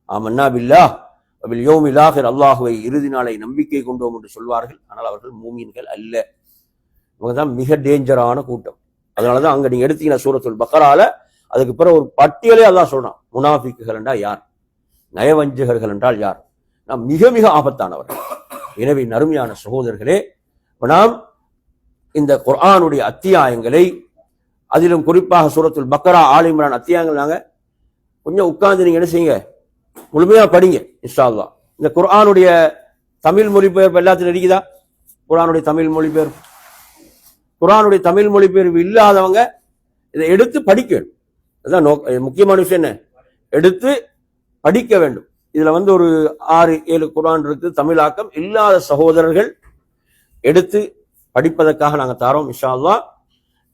ஆமன்னா பில்லாஹ் வபில் யௌமில் ஆகிர், அல்லாஹுவை இறுதி நாளை நம்பிக்கை கொண்டோம் என்று சொல்வார்கள். ஆனால் அவர்கள் மூமின்கள் அல்ல. இவங்க தான் மிக டேஞ்சரான கூட்டம். அதனாலதான் அங்க நீங்க எடுத்தீங்கன்னா சூரத்துல் பக்ரால அதுக்கு பிறகு ஒரு பட்டியலே அல்லாஹ் சொல்றான், முனாஃபிக்குகள் என்றால் யார், நயவஞ்சகர்கள் என்றால் யார், நாம் மிக மிக ஆபத்தானவர்கள். எனவே நறுமையான சகோதரர்களே, நாம் இந்த குர்ஆனுடைய அத்தியாயங்களை, அதிலும் குறிப்பாக சூரத்துல் பக்ரா, ஆல் இம்ரான் அத்தியாயங்கள் நாங்க கொஞ்சம் உட்கார்ந்து நீங்க என்ன செய்யுங்க, முழுமையா படிங்க இன்ஷா அல்லாஹ். இந்த குர்ஆனுடைய தமிழ் மொழிபெயர்ப்பு எல்லாத்திலும் இருக்குதா? குர்ஆனுடைய தமிழ் மொழிபெயர்ப்பு, குர்ஆனுடைய தமிழ் மொழிபெயர்ப்பு இல்லாதவங்க இதை எடுத்து படிக்க வேண்டும். அதுதான் முக்கியமான விஷயம். என்ன? எடுத்து படிக்க வேண்டும். இதுல ஒரு 6-7 குர்ஆன் இருக்கு தமிழாக்கம். இல்லாத சகோதரர்கள் எடுத்து படிப்பதற்காக நாங்க தாரோம் இன்ஷா அல்லாஹ்.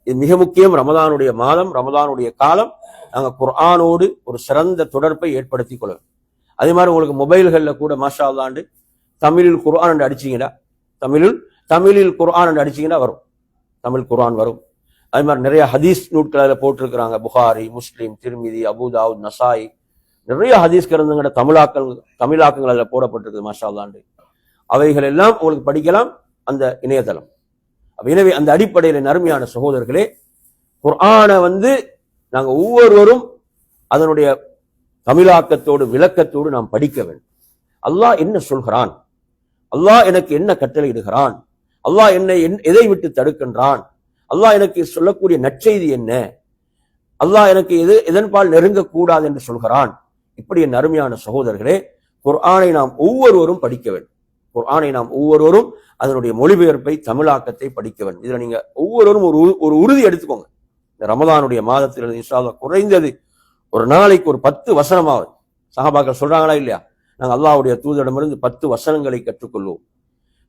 இது மிக முக்கியம். ரமதானுடைய மாதம், ரமதானுடைய காலம், நாங்க குர்ஆனோடு ஒரு சிறந்த தொடர்பை ஏற்படுத்திக் கொள்ள வேண்டும். அதே மாதிரி உங்களுக்கு மொபைல்கள்ல கூட மாஷா அல்லாண்டு தமிழில் குர்ஆன் அடிச்சீங்கன்னா, தமிழில் குர்ஆன் அடிச்சீங்கன்னா வரும், தமிழ் குர்ஆன் வரும். அதே மாதிரி நிறைய ஹதீஸ் நூட்களை போட்டிருக்கிறாங்க. புகாரி, முஸ்லிம், திர்மிதி, அபூ தாவூத், நசாயி, நிறைய ஹதீஸ் கிரந்தங்களோட தமிழாக்கங்கள் அதில் போடப்பட்டிருக்கு மாஷா அல்லாண்டு. அவைகள் எல்லாம் உங்களுக்கு படிக்கலாம் அந்த இணையதளம். எனவே அந்த அடிப்படையில் நறுமையான சகோதரர்களே, குர்ஆனை நாங்க ஒவ்வொருவரும் அதனுடைய தமிழாக்கத்தோடு விளக்கத்தோடு நாம் படிக்க வேண்டும். அல்லாஹ் என்ன சொல்கிறான், அல்லாஹ் எனக்கு என்ன கட்டளையிடுகிறான், அல்லாஹ் என்னை எதை விட்டு தடுக்கின்றான், அல்லாஹ் எனக்கு சொல்லக்கூடிய நற்செய்தி என்ன, அல்லாஹ் எனக்கு எதன்பால் நெருங்கக்கூடாது என்று சொல்கிறான். இப்படி என் அருமையான சகோதரர்களே, குர்ஆனை நாம் ஒவ்வொருவரும் படிக்க வேண்டும். குர்ஆனை நாம் ஒவ்வொருவரும் அதனுடைய மொழிபெயர்ப்பை, தமிழாக்கத்தை படிக்க வேண்டும். இதுல நீங்க ஒவ்வொருவரும் ஒரு உறுதி எடுத்துக்கோங்க. இந்த ரமதானுடைய மாதத்தில் இன்ஷா அல்லாஹ் குறைந்தது ஒரு நாளைக்கு ஒரு 10 வசனமாவது. சஹாபாக்கள் சொல்றாங்களா இல்லையா? நாங்கள் அல்லாஹ்வுடைய தூதரிடமிருந்து 10 வசனங்களை கற்றுக்கொள்வோம்.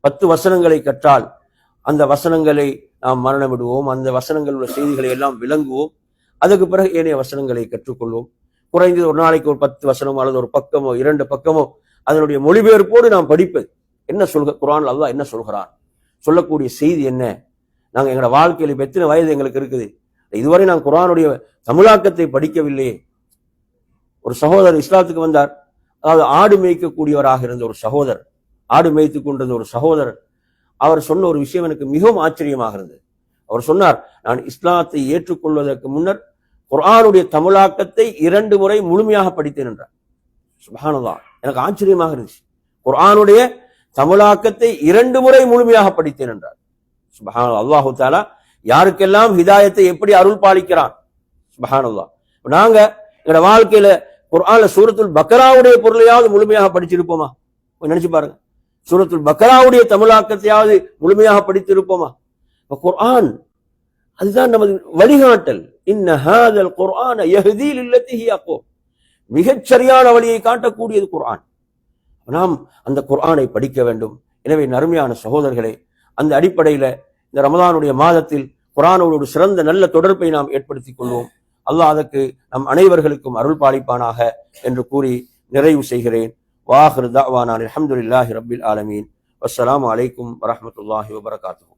10 வசனங்களை கற்றால் அந்த வசனங்களை நாம் மரணமிடுவோம், அந்த வசனங்கள் உள்ள செய்திகளை எல்லாம் விளங்குவோம். அதுக்கு பிறகு ஏனைய வசனங்களை கற்றுக்கொள்வோம். குறைந்தது ஒரு நாளைக்கு ஒரு 10 வசனமோ அல்லது ஒரு பக்கமோ 2 பக்கமோ அதனுடைய மொழிபெயர்ப்போடு நாம் படிப்பது. என்ன குர்ஆன் அல்லாஹ் என்ன சொல்கிறான், சொல்லக்கூடிய செய்தி என்ன, நாங்கள் எங்களோட வாழ்க்கையில் இப்போ எத்தனை வயது எங்களுக்கு இருக்குது, இதுவரை நாங்கள் குர்ஆனுடைய தமிழாக்கத்தை படிக்கவில்லையே. ஒரு சகோதரர் இஸ்லாத்துக்கு வந்தார். அதாவது ஆடு மேய்க்கக்கூடியவராக இருந்த ஒரு சகோதரர், ஆடு மேய்த்து கொண்டிருந்த ஒரு சகோதரர், அவர் சொன்ன ஒரு விஷயம் எனக்கு மிகவும் ஆச்சரியமாக இருந்தது. அவர் சொன்னார், நான் இஸ்லாத்தை ஏற்றுக்கொள்வதற்கு முன்னர் குர்ஆனுடைய தமிழாக்கத்தை 2 முறை முழுமையாக படித்தேன் என்றார். சுப்ஹானல்லாஹ், எனக்கு ஆச்சரியமாக இருந்துச்சு. குர்ஆனுடைய தமிழாக்கத்தை 2 முறை முழுமையாக படித்தேன் என்றார். சுப்ஹானல்லாஹ். அல்லாஹு தஆலா யாருக்கெல்லாம் ஹிதாயத்தை எப்படி அருள் பாலிக்கிறான். சுப்ஹானல்லாஹ். நாங்க எங்களோட வாழ்க்கையில குர்ஆன்ல சூரத்துல் பக்ராவுடைய பொருளையாவது முழுமையாக படிச்சிருப்போமா? நினைச்சு பாருங்க. சூரத்துல் பக்ராவுடைய தமிழாக்கத்தையாவது முழுமையாக படித்திருப்போமா? குர்ஆன் அதுதான் நமது வழிகாட்டல். இன்ன ஹாதல் குர்ஆன யஹ்தி லில்லதி ஹிய அக்வம், மிகச் சரியான வழியை காட்டக்கூடியது குர்ஆன். நாம் அந்த குர்ஆனை படிக்க வேண்டும். எனவே நறுமையான சகோதரர்களே, அந்த அடிப்படையில இந்த ரமதானுடைய மாதத்தில் குர்ஆனோடு ஒரு சிறந்த நல்ல தொடர்பை நாம் ஏற்படுத்திக் கொள்வோம். அல்லாஹ் அதற்கு நம் அனைவர்களுக்கும் அருள் பாலிப்பானாக என்று கூறி நிறைவு செய்கிறேன். வாஹிரு தஅவானா அல்ஹம்துலில்லாஹி ரப்பில் ஆலமீன். வஸ்ஸலாமு அலைக்கும் வரஹ்மத்துல்லாஹி வபரகாத்துஹு.